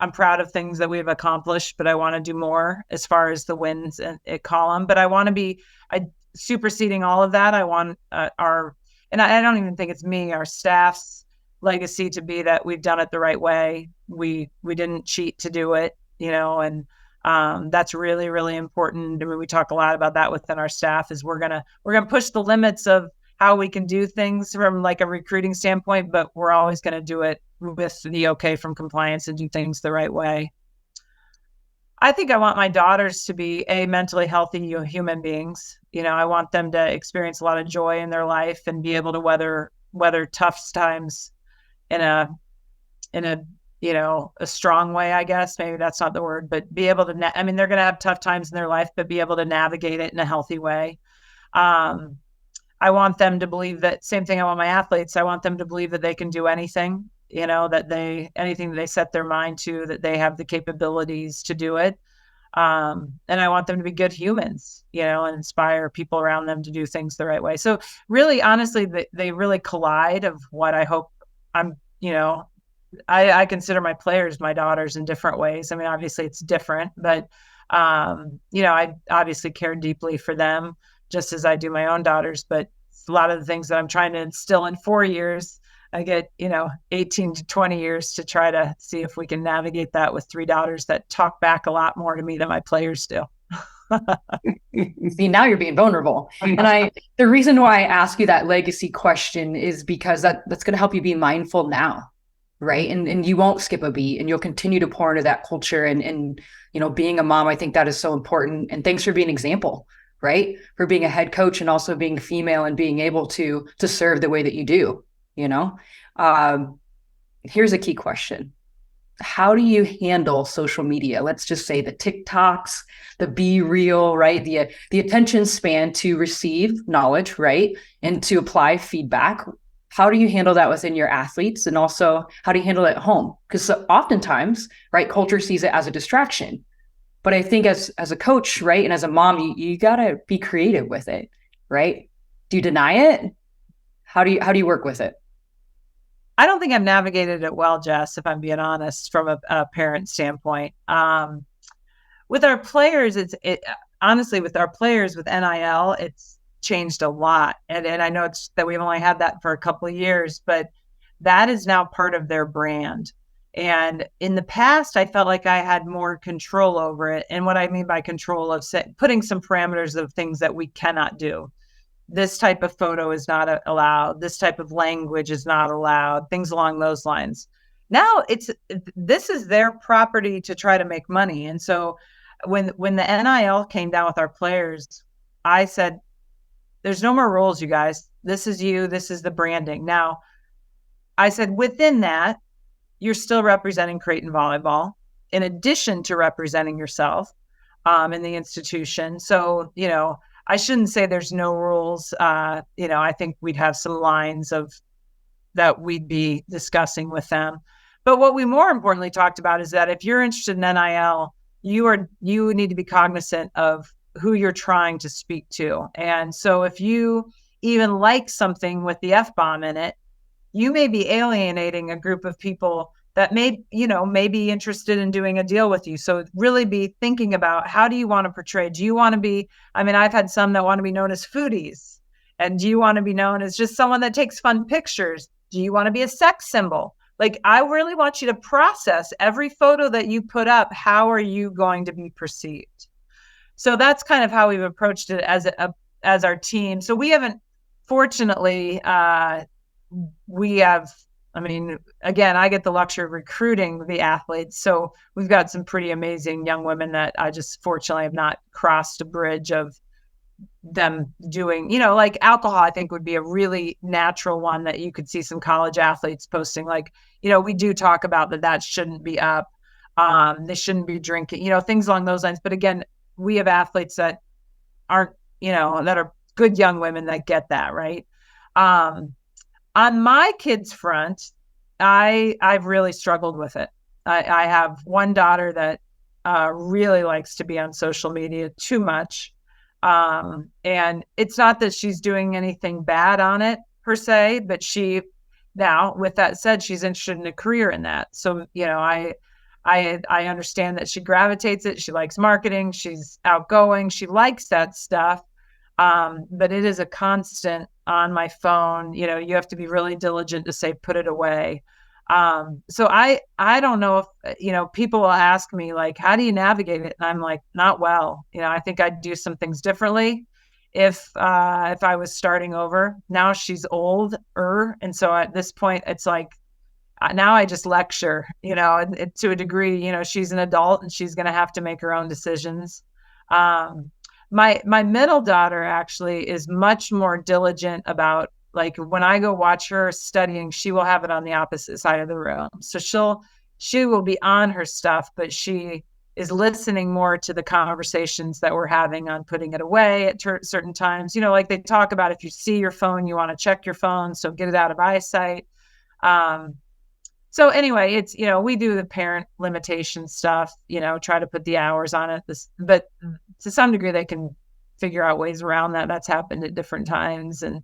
I'm proud of things that we've accomplished, but I want to do more as far as the wins at column, but I want to be superseding all of that. I want and I don't even think it's me, our staff's legacy to be that we've done it the right way. We didn't cheat to do it, and that's really, really important. We talk a lot about that within our staff is we're gonna push the limits of how we can do things from like a recruiting standpoint, but we're always going to do it with the okay from compliance and do things the right way. I think I want my daughters to be mentally healthy human beings. I want them to experience a lot of joy in their life and be able to weather tough times in a strong way, I guess. Maybe that's not the word, but be able to, they're going to have tough times in their life, but be able to navigate it in a healthy way. I want them to believe that same thing. I want my athletes. I want them to believe that they can do anything, anything that they set their mind to, that they have the capabilities to do it. And I want them to be good humans, and inspire people around them to do things the right way. So really, honestly, they really collide of what I hope I consider my players, my daughters in different ways. Obviously it's different, but, I obviously care deeply for them just as I do my own daughters, but a lot of the things that I'm trying to instill in 4 years, I get, 18 to 20 years to try to see if we can navigate that with 3 daughters that talk back a lot more to me than my players do. See, now you're being vulnerable. And the reason why I ask you that legacy question is because that's going to help you be mindful now. Right. And you won't skip a beat and you'll continue to pour into that culture and, being a mom, I think that is so important. And thanks for being an example, right? For being a head coach and also being female and being able to serve the way that you do, here's a key question. How do you handle social media? Let's just say the TikToks, the Be Real, right? The attention span to receive knowledge, right? And to apply feedback. How do you handle that within your athletes? And also, how do you handle it at home? Because oftentimes, right, culture sees it as a distraction. But I think as a coach, right, and as a mom, you got to be creative with it, right? Do you deny it? How do you work with it? I don't think I've navigated it well, Jess, if I'm being honest, from a parent standpoint. With our players, honestly, with our players with NIL, it's changed a lot. And I know it's that we've only had that for a couple of years, but that is now part of their brand. And in the past, I felt like I had more control over it. And what I mean by control of putting some parameters of things that we cannot do. This type of photo is not allowed. This type of language is not allowed. Things along those lines. Now this is their property to try to make money. And so when the NIL came down with our players, I said, there's no more rules, you guys. This is you. This is the branding. Now, I said, within that, you're still representing Creighton volleyball in addition to representing yourself in the institution. So, I shouldn't say there's no rules. I think we'd have some lines that we'd be discussing with them. But what we more importantly talked about is that if you're interested in NIL, you need to be cognizant of who you're trying to speak to. And so if you even like something with the F-bomb in it, you may be alienating a group of people that may be interested in doing a deal with you. So really be thinking about, how do you want to portray? Do you want to be, I've had some that want to be known as foodies. And do you want to be known as just someone that takes fun pictures? Do you want to be a sex symbol? Like, I really want you to process every photo that you put up. How are you going to be perceived? So that's kind of how we've approached it as as our team. So we haven't, fortunately, we have, I mean, again, I get the luxury of recruiting the athletes. So we've got some pretty amazing young women that I just fortunately have not crossed a bridge of them doing, like alcohol, I think would be a really natural one that you could see some college athletes posting. Like, we do talk about that shouldn't be up. They shouldn't be drinking, things along those lines. But again, we have athletes that aren't, that are good young women that get that, right? On my kids' front, I've really struggled with it. I have one daughter that really likes to be on social media too much. And it's not that she's doing anything bad on it per se, but now with that said, she's interested in a career in that. So, I understand that she gravitates it. She likes marketing. She's outgoing. She likes that stuff. But it is a constant on my phone. You have to be really diligent to say, put it away. So I don't know if, people will ask me like, how do you navigate it? And I'm like, not well. I think I'd do some things differently if I was starting over. Now she's older. And so at this point, it's like, now I just lecture, and to a degree, she's an adult and she's going to have to make her own decisions. My middle daughter actually is much more diligent about, like, when I go watch her studying, she will have it on the opposite side of the room. So she will be on her stuff, but she is listening more to the conversations that we're having on putting it away at certain times. Like they talk about, if you see your phone, you want to check your phone, so get it out of eyesight. So anyway, it's, we do the parent limitation stuff, try to put the hours on it. But to some degree, they can figure out ways around that. That's happened at different times, and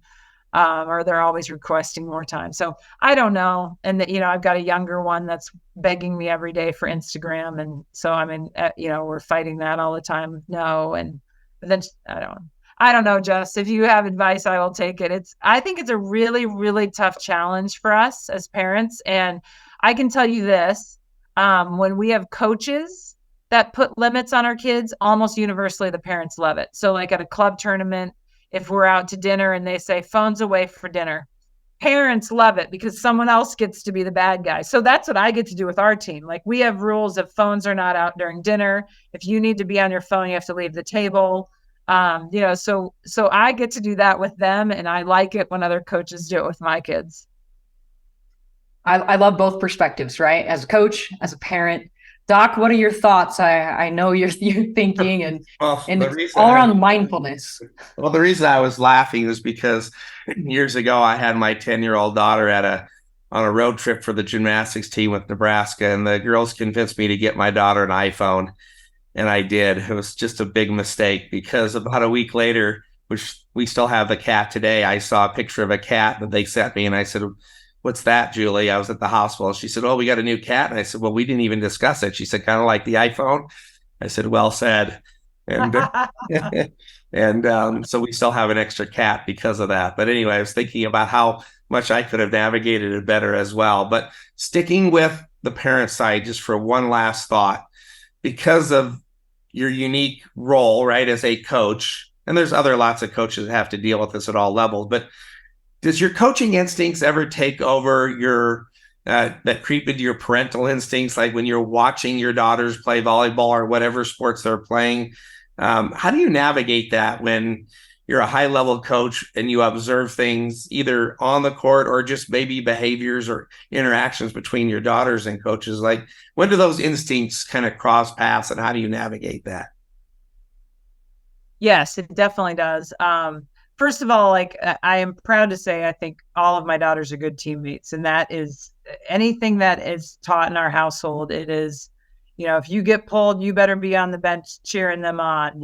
or they're always requesting more time. So I don't know. And I've got a younger one that's begging me every day for Instagram, and so we're fighting that all the time. No, but then I don't know, Jess. If you have advice, I will take it. I think it's a really, really tough challenge for us as parents. And I can tell you this, when we have coaches that put limits on our kids, almost universally, the parents love it. So like at a club tournament, if we're out to dinner and they say phones away for dinner, parents love it because someone else gets to be the bad guy. So that's what I get to do with our team. Like, we have rules of phones are not out during dinner. If you need to be on your phone, you have to leave the table. So I get to do that with them, and I like it when other coaches do it with my kids. I love both perspectives, right? As a coach, as a parent. Doc, what are your thoughts? I know you're thinking and it's all around mindfulness. Well, the reason I was laughing is because years ago I had my 10-year-old daughter on a road trip for the gymnastics team with Nebraska, and the girls convinced me to get my daughter an iPhone, and I did. It was just a big mistake, because about a week later, which we still have the cat today, I saw a picture of a cat that they sent me, and I said, "What's that, Julie?" I was at the hospital. She said, "Oh, we got a new cat." And I said, "Well, we didn't even discuss it." She said, "Kind of like the iPhone." I said, "Well said." And so we still have an extra cat because of that. But anyway, I was thinking about how much I could have navigated it better as well. But sticking with the parent side, just for one last thought, because of your unique role, right, as a coach, and there's lots of coaches that have to deal with this at all levels, but does your coaching instincts ever take over that creep into your parental instincts? Like when you're watching your daughters play volleyball or whatever sports they're playing, how do you navigate that when you're a high level coach and you observe things either on the court or just maybe behaviors or interactions between your daughters and coaches? Like, when do those instincts kind of cross paths, and how do you navigate that? Yes, it definitely does. First of all, like, I am proud to say, I think all of my daughters are good teammates, and that is anything that is taught in our household. It is, if you get pulled, you better be on the bench cheering them on.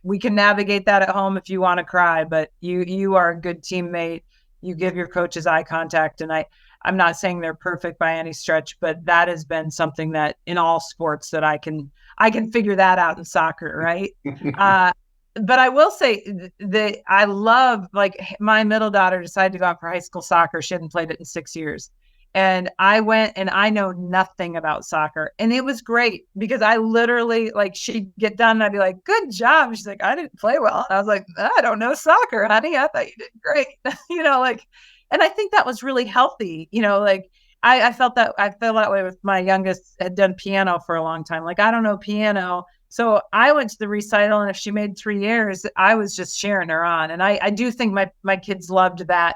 We can navigate that at home if you want to cry, but you are a good teammate. You give your coaches eye contact, and I'm not saying they're perfect by any stretch, but that has been something that in all sports that I can figure that out in soccer, right? But I will say that I love, like, my middle daughter decided to go out for high school soccer. She hadn't played it in 6 years. And I went and I know nothing about soccer. And it was great because I literally, like, she'd get done and I'd be like, good job. She's like, I didn't play well. And I was like, I don't know soccer, honey. I thought you did great. Like, and I think that was really healthy. Like I felt that way with my youngest, had done piano for a long time. Like, I don't know piano. So I went to the recital, and if she made 3 years, I was just cheering her on. And I do think my kids loved that.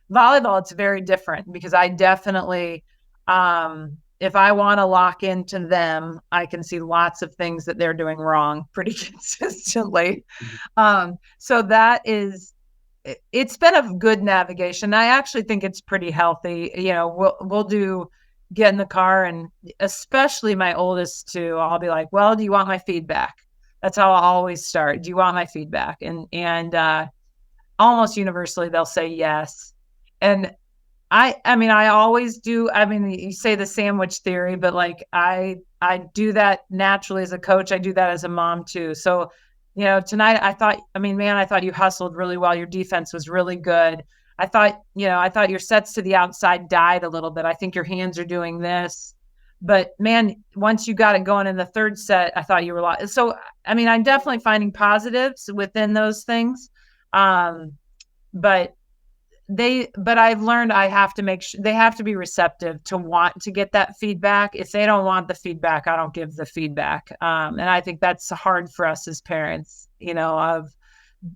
Volleyball, it's very different because I definitely, if I want to lock into them, I can see lots of things that they're doing wrong pretty consistently. So it's been a good navigation. I actually think it's pretty healthy. We'll get in the car, and especially my oldest too, I'll be like, well, do you want my feedback? That's how I'll always start. Do you want my feedback? And almost universally they'll say yes. And I always do. You say the sandwich theory, but like I do that naturally as a coach. I do that as a mom too. So, tonight I thought you hustled really well. Your defense was really good. I thought your sets to the outside died a little bit. I think your hands are doing this, but man, once you got it going in the third set, I thought you were a lot. So, I'm definitely finding positives within those things. But I've learned I have to make sure they have to be receptive to want to get that feedback. If they don't want the feedback, I don't give the feedback. And I think that's hard for us as parents, of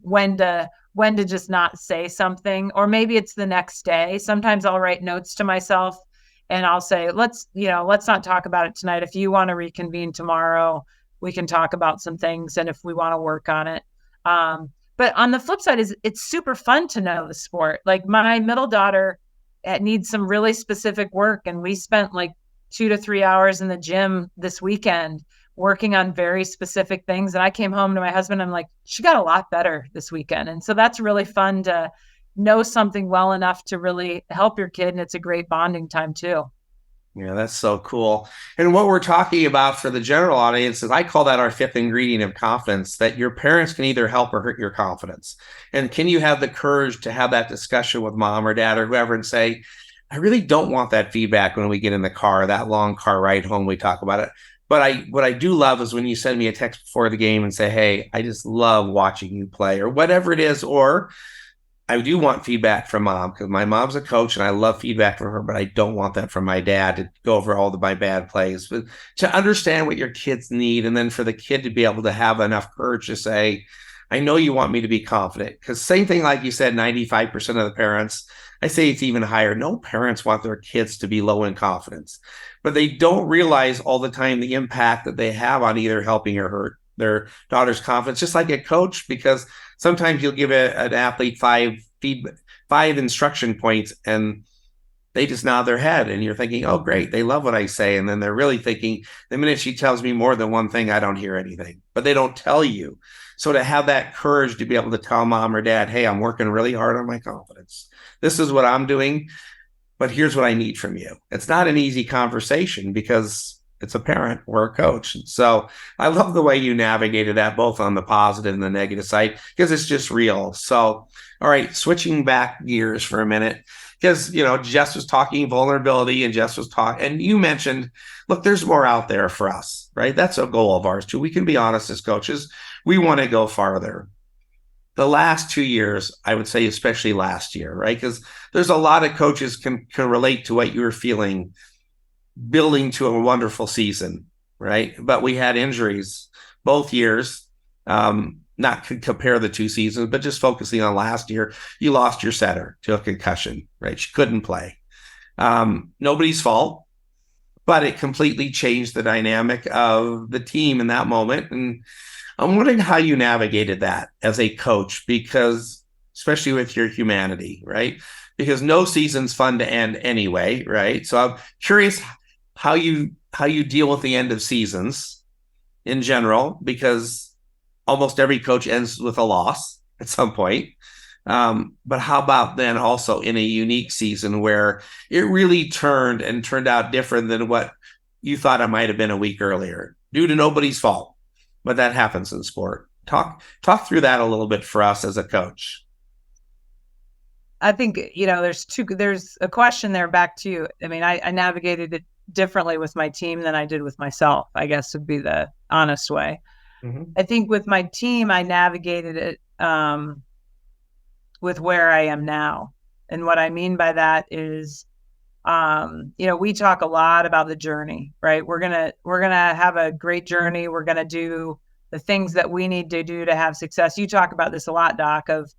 when to just not say something, or maybe it's the next day. Sometimes I'll write notes to myself and I'll say, let's not talk about it tonight. If you want to reconvene tomorrow, we can talk about some things. And if we want to work on it, but on the flip side it's super fun to know the sport. Like, my middle daughter needs some really specific work. And we spent like 2 to 3 hours in the gym this weekend working on very specific things. And I came home to my husband. I'm like, she got a lot better this weekend. And so that's really fun to know something well enough to really help your kid. And it's a great bonding time too. Yeah, that's so cool. And what we're talking about for the general audience is, I call that our fifth ingredient of confidence, that your parents can either help or hurt your confidence. And can you have the courage to have that discussion with mom or dad or whoever and say, I really don't want that feedback when we get in the car, that long car ride home, we talk about it. But what I do love is when you send me a text before the game and say, hey, I just love watching you play, or whatever it is. Or I do want feedback from mom, because my mom's a coach and I love feedback from her, but I don't want that from my dad to go over all my bad plays. But to understand what your kids need, and then for the kid to be able to have enough courage to say, I know you want me to be confident. Because same thing, like you said, 95% of the parents, I say it's even higher. No parents want their kids to be low in confidence, but they don't realize all the time the impact that they have on either helping or hurt their daughter's confidence, just like a coach, because sometimes you'll give an athlete five instruction points and they just nod their head and you're thinking, oh, great, they love what I say. And then they're really thinking, the minute she tells me more than one thing, I don't hear anything, but they don't tell you. So to have that courage to be able to tell mom or dad, hey, I'm working really hard on my confidence. This is what I'm doing, but here's what I need from you. It's not an easy conversation because it's a parent or a coach. So I love the way you navigated that, both on the positive and the negative side, because it's just real. So, all right, switching back gears for a minute, because, Jess was talking vulnerability and Jess was talking, and you mentioned, look, there's more out there for us, right? That's a goal of ours too. We can be honest as coaches. We want to go farther. The last 2 years, I would say, especially last year, right? Because there's a lot of coaches can relate to what you're feeling, building to a wonderful season, right? But we had injuries both years. Not to compare the two seasons, but just focusing on last year, you lost your setter to a concussion, right? She couldn't play. Nobody's fault, but it completely changed the dynamic of the team in that moment. And I'm wondering how you navigated that as a coach, because especially with your humanity, right? Because no season's fun to end anyway, right? So I'm curious how you deal with the end of seasons in general, because almost every coach ends with a loss at some point. But how about then also in a unique season where it really turned out different than what you thought it might have been a week earlier, due to nobody's fault, but that happens in sport. Talk through that a little bit for us as a coach. I think, there's a question there back to you. I mean, I navigated it differently with my team than I did with myself, I guess would be the honest way. Mm-hmm. I think with my team, I navigated it with where I am now. And what I mean by that is, we talk a lot about the journey, right? We're going to have a great journey. We're going to do the things that we need to do to have success. You talk about this a lot, Doc, of,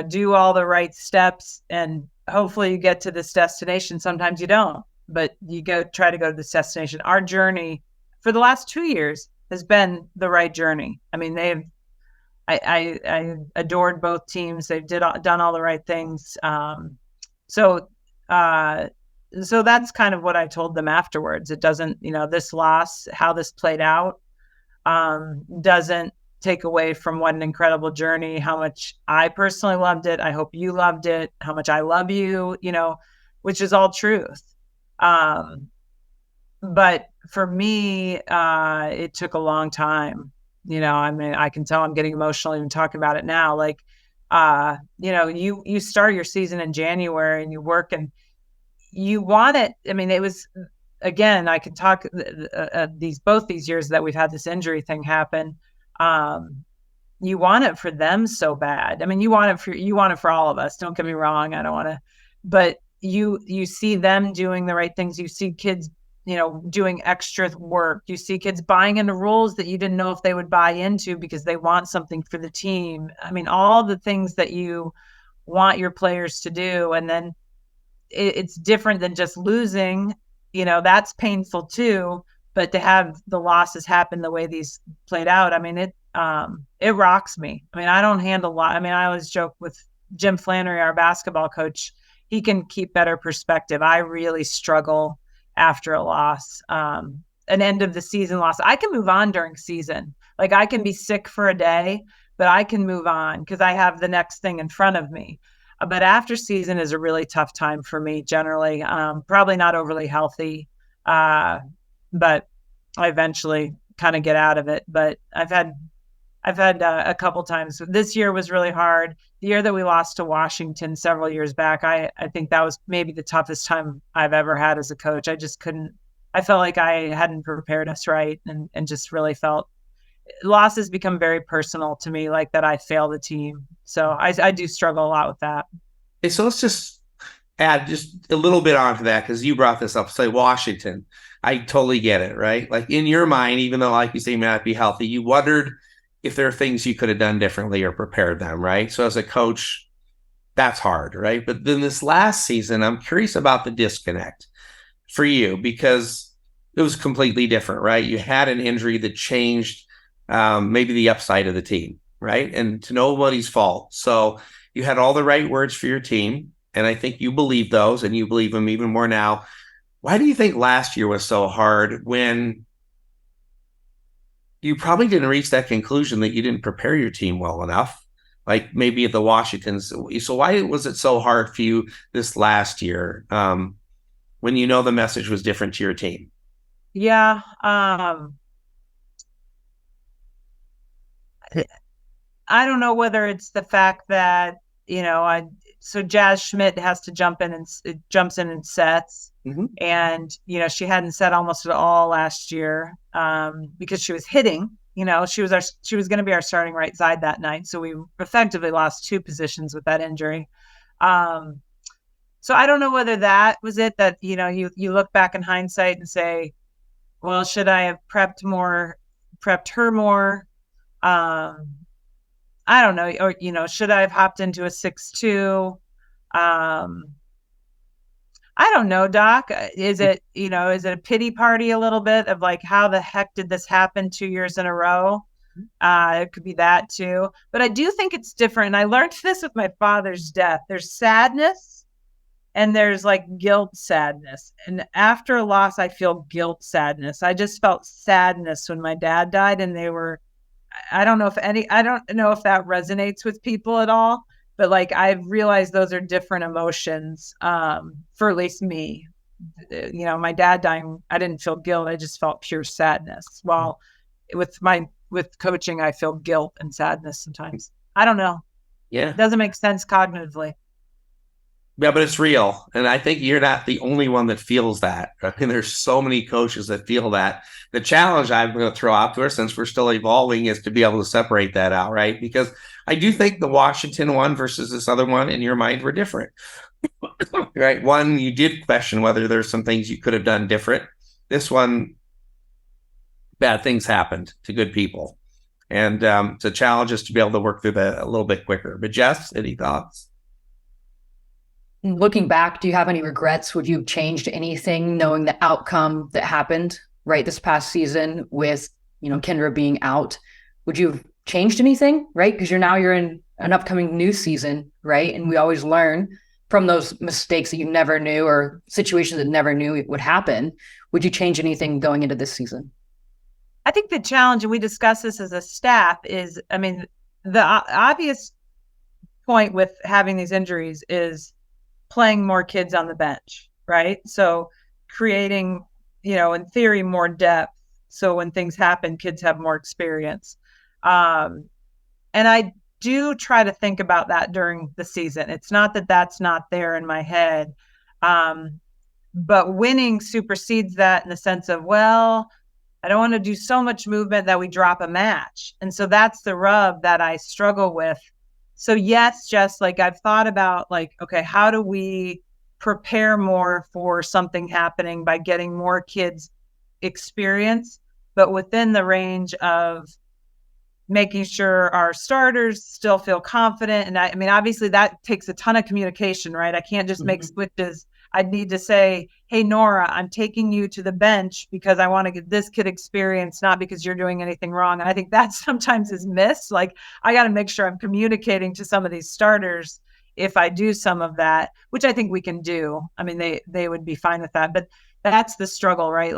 do all the right steps and hopefully you get to this destination. Sometimes you don't, but you try to go to this destination. Our journey for the last 2 years has been the right journey. I mean, I adored both teams. They've done all the right things. So that's kind of what I told them afterwards. It doesn't, this loss, how this played out, doesn't take away from what an incredible journey, how much I personally loved it. I hope you loved it, how much I love you, which is all truth. But for me, it took a long time. I mean, I can tell I'm getting emotional even talking about it now. Like, you start your season in January and you work and you want it. I mean, it was, again, I could talk both these years that we've had this injury thing happen. You want it for them so bad. I mean, you want it for all of us. Don't get me wrong. I don't want to, but you see them doing the right things. You see kids, doing extra work. You see kids buying into rules that you didn't know if they would buy into because they want something for the team. I mean, all the things that you want your players to do. And then it's different than just losing, that's painful too. But to have the losses happen the way these played out, I mean, it rocks me. I mean, I don't handle a lot. I mean, I always joke with Jim Flannery, our basketball coach, he can keep better perspective. I really struggle after a loss, an end of the season loss. I can move on during season. Like I can be sick for a day, but I can move on because I have the next thing in front of me. But after season is a really tough time for me generally, probably not overly healthy, but I eventually kind of get out of it. But I've had a couple times. This year was really hard. The year that we lost to Washington several years back, I think that was maybe the toughest time I've ever had as a coach. I just couldn't. I felt like I hadn't prepared us right, and just really felt losses become very personal to me, like that I failed the team. So I do struggle a lot with that. Okay, so let's just add just a little bit onto that because you brought this up. Say Washington, I totally get it, right? Like in your mind, even though like you say you may not be healthy, you wondered if there are things you could have done differently or prepared them, right? So as a coach, that's hard, right? But then this last season, I'm curious about the disconnect for you because it was completely different, right? You had an injury that changed maybe the upside of the team, right? And to nobody's fault. So you had all the right words for your team. And I think you believe those and you believe them even more now. Why do you think last year was so hard when you probably didn't reach that conclusion that you didn't prepare your team well enough, like maybe at the Washingtons? So why was it so hard for you this last year when you know the message was different to your team? Yeah. I don't know whether it's the fact that, so Jazz Schmidt has to jump in and jumps in and sets. Mm-hmm. And, she hadn't set almost at all last year because she was hitting, she was going to be our starting right side that night. So we effectively lost 2 positions with that injury. So I don't know whether that was it that, you look back in hindsight and say, well, should I have prepped her more? I don't know, or, should I have hopped into a 6-2? I don't know, Doc. Is it a pity party a little bit of like, how the heck did this happen 2 years in a row? It could be that too. But I do think it's different. And I learned this with my father's death. There's sadness and there's like guilt sadness. And after a loss, I feel guilt sadness. I just felt sadness when my dad died and I don't know if that resonates with people at all, but like I've realized those are different emotions for at least me. My dad dying, I didn't feel guilt. I just felt pure sadness. While with coaching, I feel guilt and sadness sometimes. I don't know. Yeah. It doesn't make sense cognitively. Yeah, but it's real. And I think you're not the only one that feels that. I mean, there's so many coaches that feel that. The challenge I'm going to throw out there, since we're still evolving, is to be able to separate that out, right? Because I do think the Washington one versus this other one in your mind were different, right? One, you did question whether there's some things you could have done different. This one, bad things happened to good people. And the challenge is to be able to work through that a little bit quicker. But Jess, any thoughts? Looking back, do you have any regrets? Would you have changed anything knowing the outcome that happened right this past season with, Kendra being out? Would you have changed anything, right? Because you're in an upcoming new season, right? And we always learn from those mistakes that you never knew or situations that never knew it would happen. Would you change anything going into this season? I think the challenge, and we discuss this as a staff, is, the obvious point with having these injuries is playing more kids on the bench, right? So creating, in theory, more depth. So when things happen, kids have more experience. And I do try to think about that during the season. It's not that that's not there in my head. But winning supersedes that in the sense of, well, I don't want to do so much movement that we drop a match. And so that's the rub that I struggle with. So yes, Jess, I've thought about okay, how do we prepare more for something happening by getting more kids experience, but within the range of making sure our starters still feel confident. And obviously that takes a ton of communication, right? I can't just make switches. I'd need to say, hey, Nora, I'm taking you to the bench because I want to get this kid experience, not because you're doing anything wrong. And I think that sometimes is missed. I got to make sure I'm communicating to some of these starters if I do some of that, which I think we can do. They would be fine with that. But that's the struggle, right?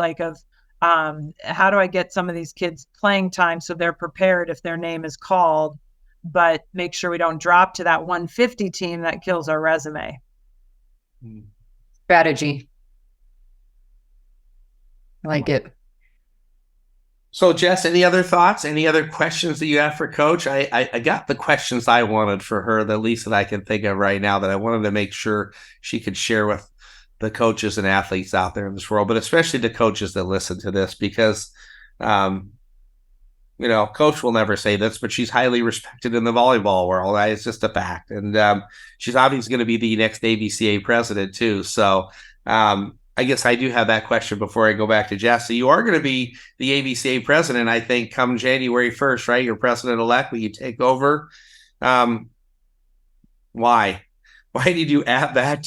How do I get some of these kids playing time so they're prepared if their name is called, but make sure we don't drop to that 150 team that kills our resume. Strategy. I like it. So, Jess, any other thoughts? Any other questions that you have for Coach? I got the questions I wanted for her, the least that I can think of right now, that I wanted to make sure she could share with the coaches and athletes out there in this world, but especially the coaches that listen to this, because, Coach will never say this, but she's highly respected in the volleyball world. Right? It's just a fact. And she's obviously going to be the next AVCA president too. So I guess I do have that question before I go back to Jess. So you are going to be the AVCA president, I think, come January 1st, right? You're president-elect. Will you take over? Why? Why did you add that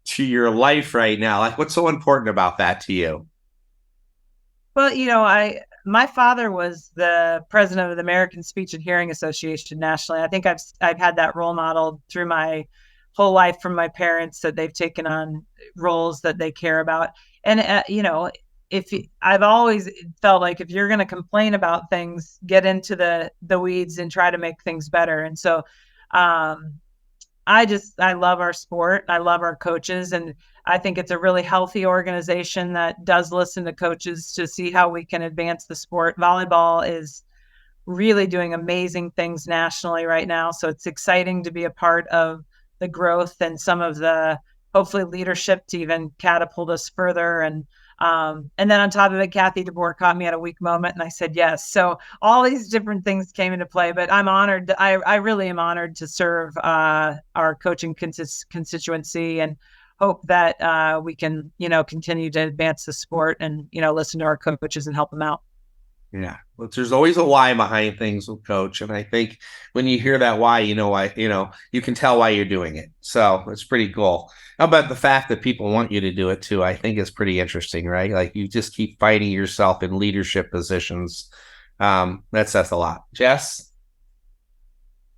to your life right now? What's so important about that to you? Well, my father was the president of the American Speech and Hearing Association nationally. I think I've had that role model through my whole life from my parents, that they've taken on roles that they care about. And I've always felt like if you're going to complain about things, get into the weeds and try to make things better. And so I love our sport. I love our coaches. And I think it's a really healthy organization that does listen to coaches to see how we can advance the sport. Volleyball is really doing amazing things nationally right now. So it's exciting to be a part of the growth and some of the, hopefully, leadership to even catapult us further. And then on top of it, Kathy DeBoer caught me at a weak moment and I said yes. So all these different things came into play, but I'm honored. I really am honored to serve our coaching constituency, and hope that we can, continue to advance the sport and, listen to our coaches and help them out. Yeah. Well, there's always a why behind things with Coach. And I think when you hear that why, you can tell why you're doing it. So it's pretty cool. How about the fact that people want you to do it too? I think is pretty interesting, right? You just keep finding yourself in leadership positions. That says a lot. Jess?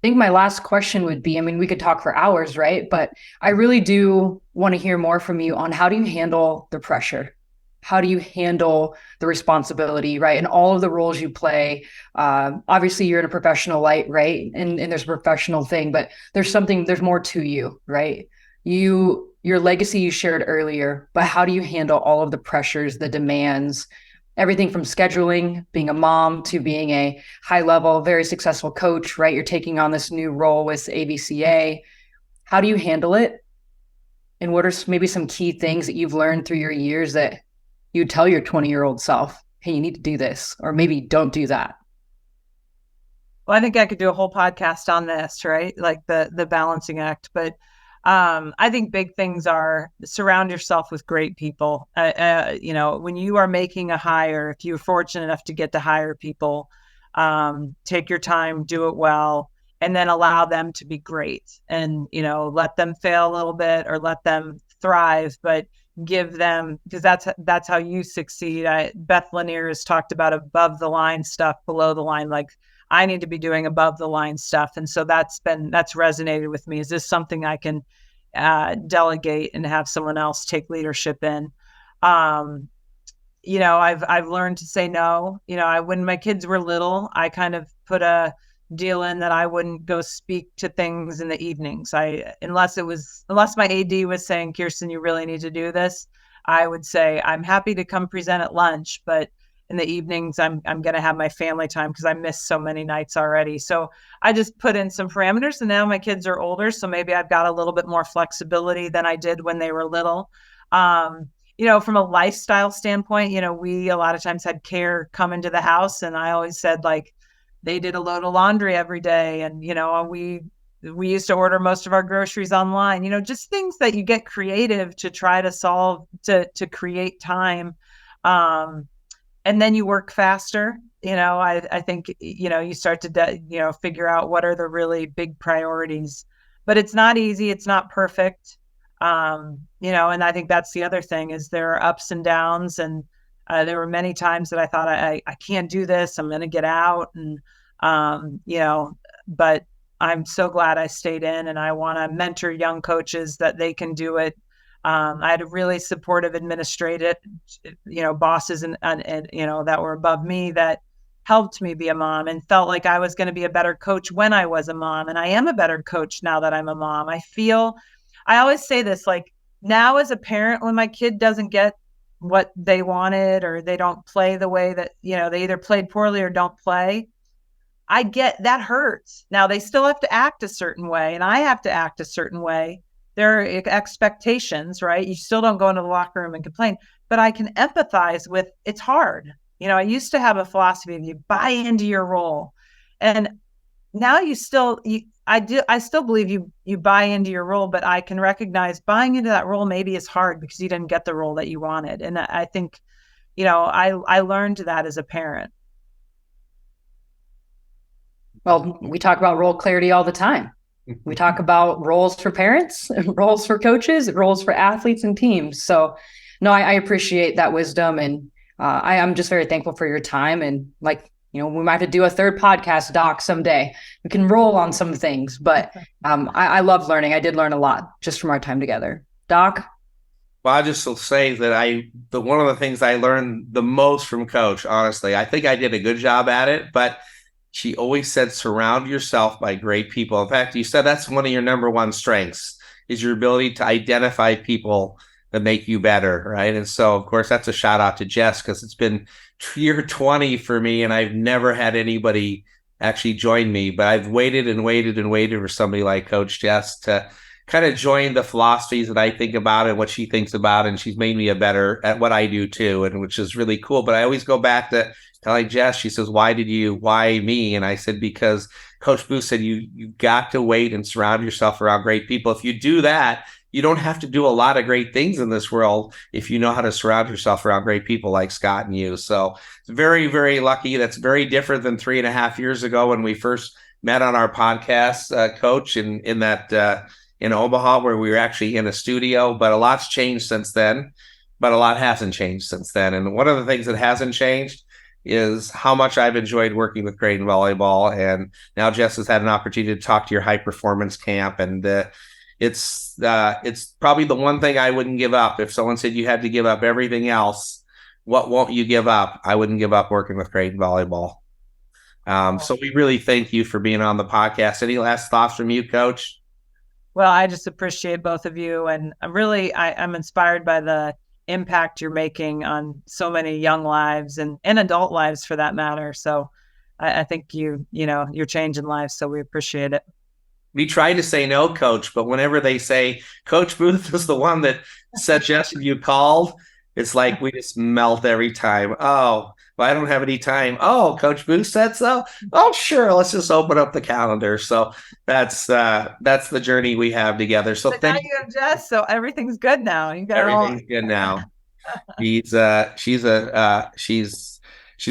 I think my last question would be, we could talk for hours, right? But I really do want to hear more from you on how do you handle the pressure? How do you handle the responsibility, right? And all of the roles you play. Obviously, you're in a professional light, right? And there's a professional thing, but there's more to you, right? Your legacy you shared earlier, but how do you handle all of the pressures, the demands, everything from scheduling, being a mom, to being a high level, very successful coach, right? You're taking on this new role with AVCA. How do you handle it? And what are maybe some key things that you've learned through your years that you tell your 20-year-old self, hey, you need to do this, or maybe don't do that? Well, I think I could do a whole podcast on this, right? Like the balancing act. But I think big things are surround yourself with great people. When you are making a hire, if you're fortunate enough to get to hire people, take your time, do it well, and then allow them to be great. And, let them fail a little bit or let them thrive, but give them, because that's how you succeed. Beth Lanier has talked about above the line stuff, below the line. Like, I need to be doing above the line stuff. And so that's resonated with me. Is this something I can delegate and have someone else take leadership in? I've learned to say no. When my kids were little, I kind of put a deal in that I wouldn't go speak to things in the evenings. Unless my AD was saying, Kirsten, you really need to do this, I would say, I'm happy to come present at lunch, but in the evenings, I'm going to have my family time because I missed so many nights already. So I just put in some parameters, and now my kids are older, so maybe I've got a little bit more flexibility than I did when they were little. From a lifestyle standpoint, we a lot of times had care come into the house, and I always said, like, they did a load of laundry every day, and we used to order most of our groceries online. Just things that you get creative to try to solve to create time. And then you work faster. I think, you start to, figure out what are the really big priorities, but it's not easy. It's not perfect. And I think that's the other thing is there are ups and downs. And there were many times that I thought I can't do this. I'm going to get out. And, but I'm so glad I stayed in, and I want to mentor young coaches that they can do it. I had a really supportive administrative, bosses and that were above me that helped me be a mom and felt like I was going to be a better coach when I was a mom. And I am a better coach now that I'm a mom. I always say this, like, now as a parent, when my kid doesn't get what they wanted or they don't play the way that, they either played poorly or don't play, I get that hurts. Now they still have to act a certain way, and I have to act a certain way. There are expectations, right? You still don't go into the locker room and complain, but I can empathize with it's hard. I used to have a philosophy of you buy into your role. And now I still believe you buy into your role, but I can recognize buying into that role maybe is hard because you didn't get the role that you wanted. And I think, I learned that as a parent. Well, we talk about role clarity all the time. We talk about roles for parents, roles for coaches, roles for athletes and teams. So no, I appreciate that wisdom. And I am just very thankful for your time. And we might have to do a third podcast, Doc, someday. We can roll on some things, but I love learning. I did learn a lot just from our time together. Doc? Well, I just will say that one of the things I learned the most from Coach, honestly, I think I did a good job at it, but she always said, surround yourself by great people. In fact, you said that's one of your number one strengths is your ability to identify people that make you better, right? And so, of course, that's a shout out to Jess because it's been year 20 for me, and I've never had anybody actually join me. But I've waited and waited and waited for somebody like Coach Jess to kind of join the philosophies that I think about and what she thinks about, and she's made me a better at what I do too, and which is really cool. But I always go back to telling Jess, she says, why me? And I said, because Coach Booth said, you got to wait and surround yourself around great people. If you do that, you don't have to do a lot of great things in this world if you know how to surround yourself around great people like Scott and you. So it's very, very lucky. That's very different than 3.5 years ago when we first met on our podcast, Coach, in Omaha, where we were actually in a studio. But a lot's changed since then, but a lot hasn't changed since then. And one of the things that hasn't changed is how much I've enjoyed working with Creighton volleyball. And now Jess has had an opportunity to talk to your high performance camp. And it's probably the one thing I wouldn't give up. If someone said you had to give up everything else, what won't you give up? I wouldn't give up working with Creighton volleyball. So we really thank you for being on the podcast. Any last thoughts from you, Coach? Well, I just appreciate both of you. And I'm inspired by the impact you're making on so many young lives and adult lives for that matter. So I think you're changing lives. So we appreciate it. We tried to say no, Coach, but whenever they say Coach Booth was the one that suggested you called, it's like we just melt every time. Oh, well, I don't have any time. Oh, Coach Booth said so. Oh, sure. Let's just open up the calendar. So that's the journey we have together. So now you have Jess, so everything's good now. You got everything's good now. She's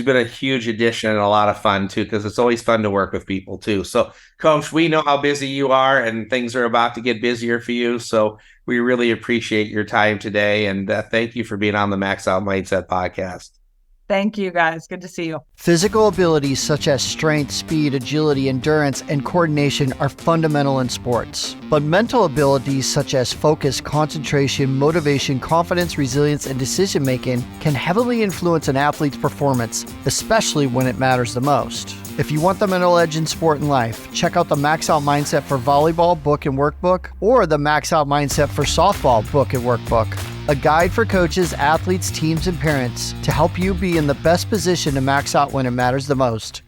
been a huge addition and a lot of fun too, because it's always fun to work with people too. So, Coach, we know how busy you are, and things are about to get busier for you. So we really appreciate your time today, and thank you for being on the Max Out Mindset podcast. Thank you, guys. Good to see you. Physical abilities such as strength, speed, agility, endurance, and coordination are fundamental in sports. But mental abilities such as focus, concentration, motivation, confidence, resilience, and decision-making can heavily influence an athlete's performance, especially when it matters the most. If you want the mental edge in sport and life, check out the Max Out Mindset for Volleyball book and workbook, or the Max Out Mindset for Softball book and workbook. A guide for coaches, athletes, teams, and parents to help you be in the best position to max out when it matters the most.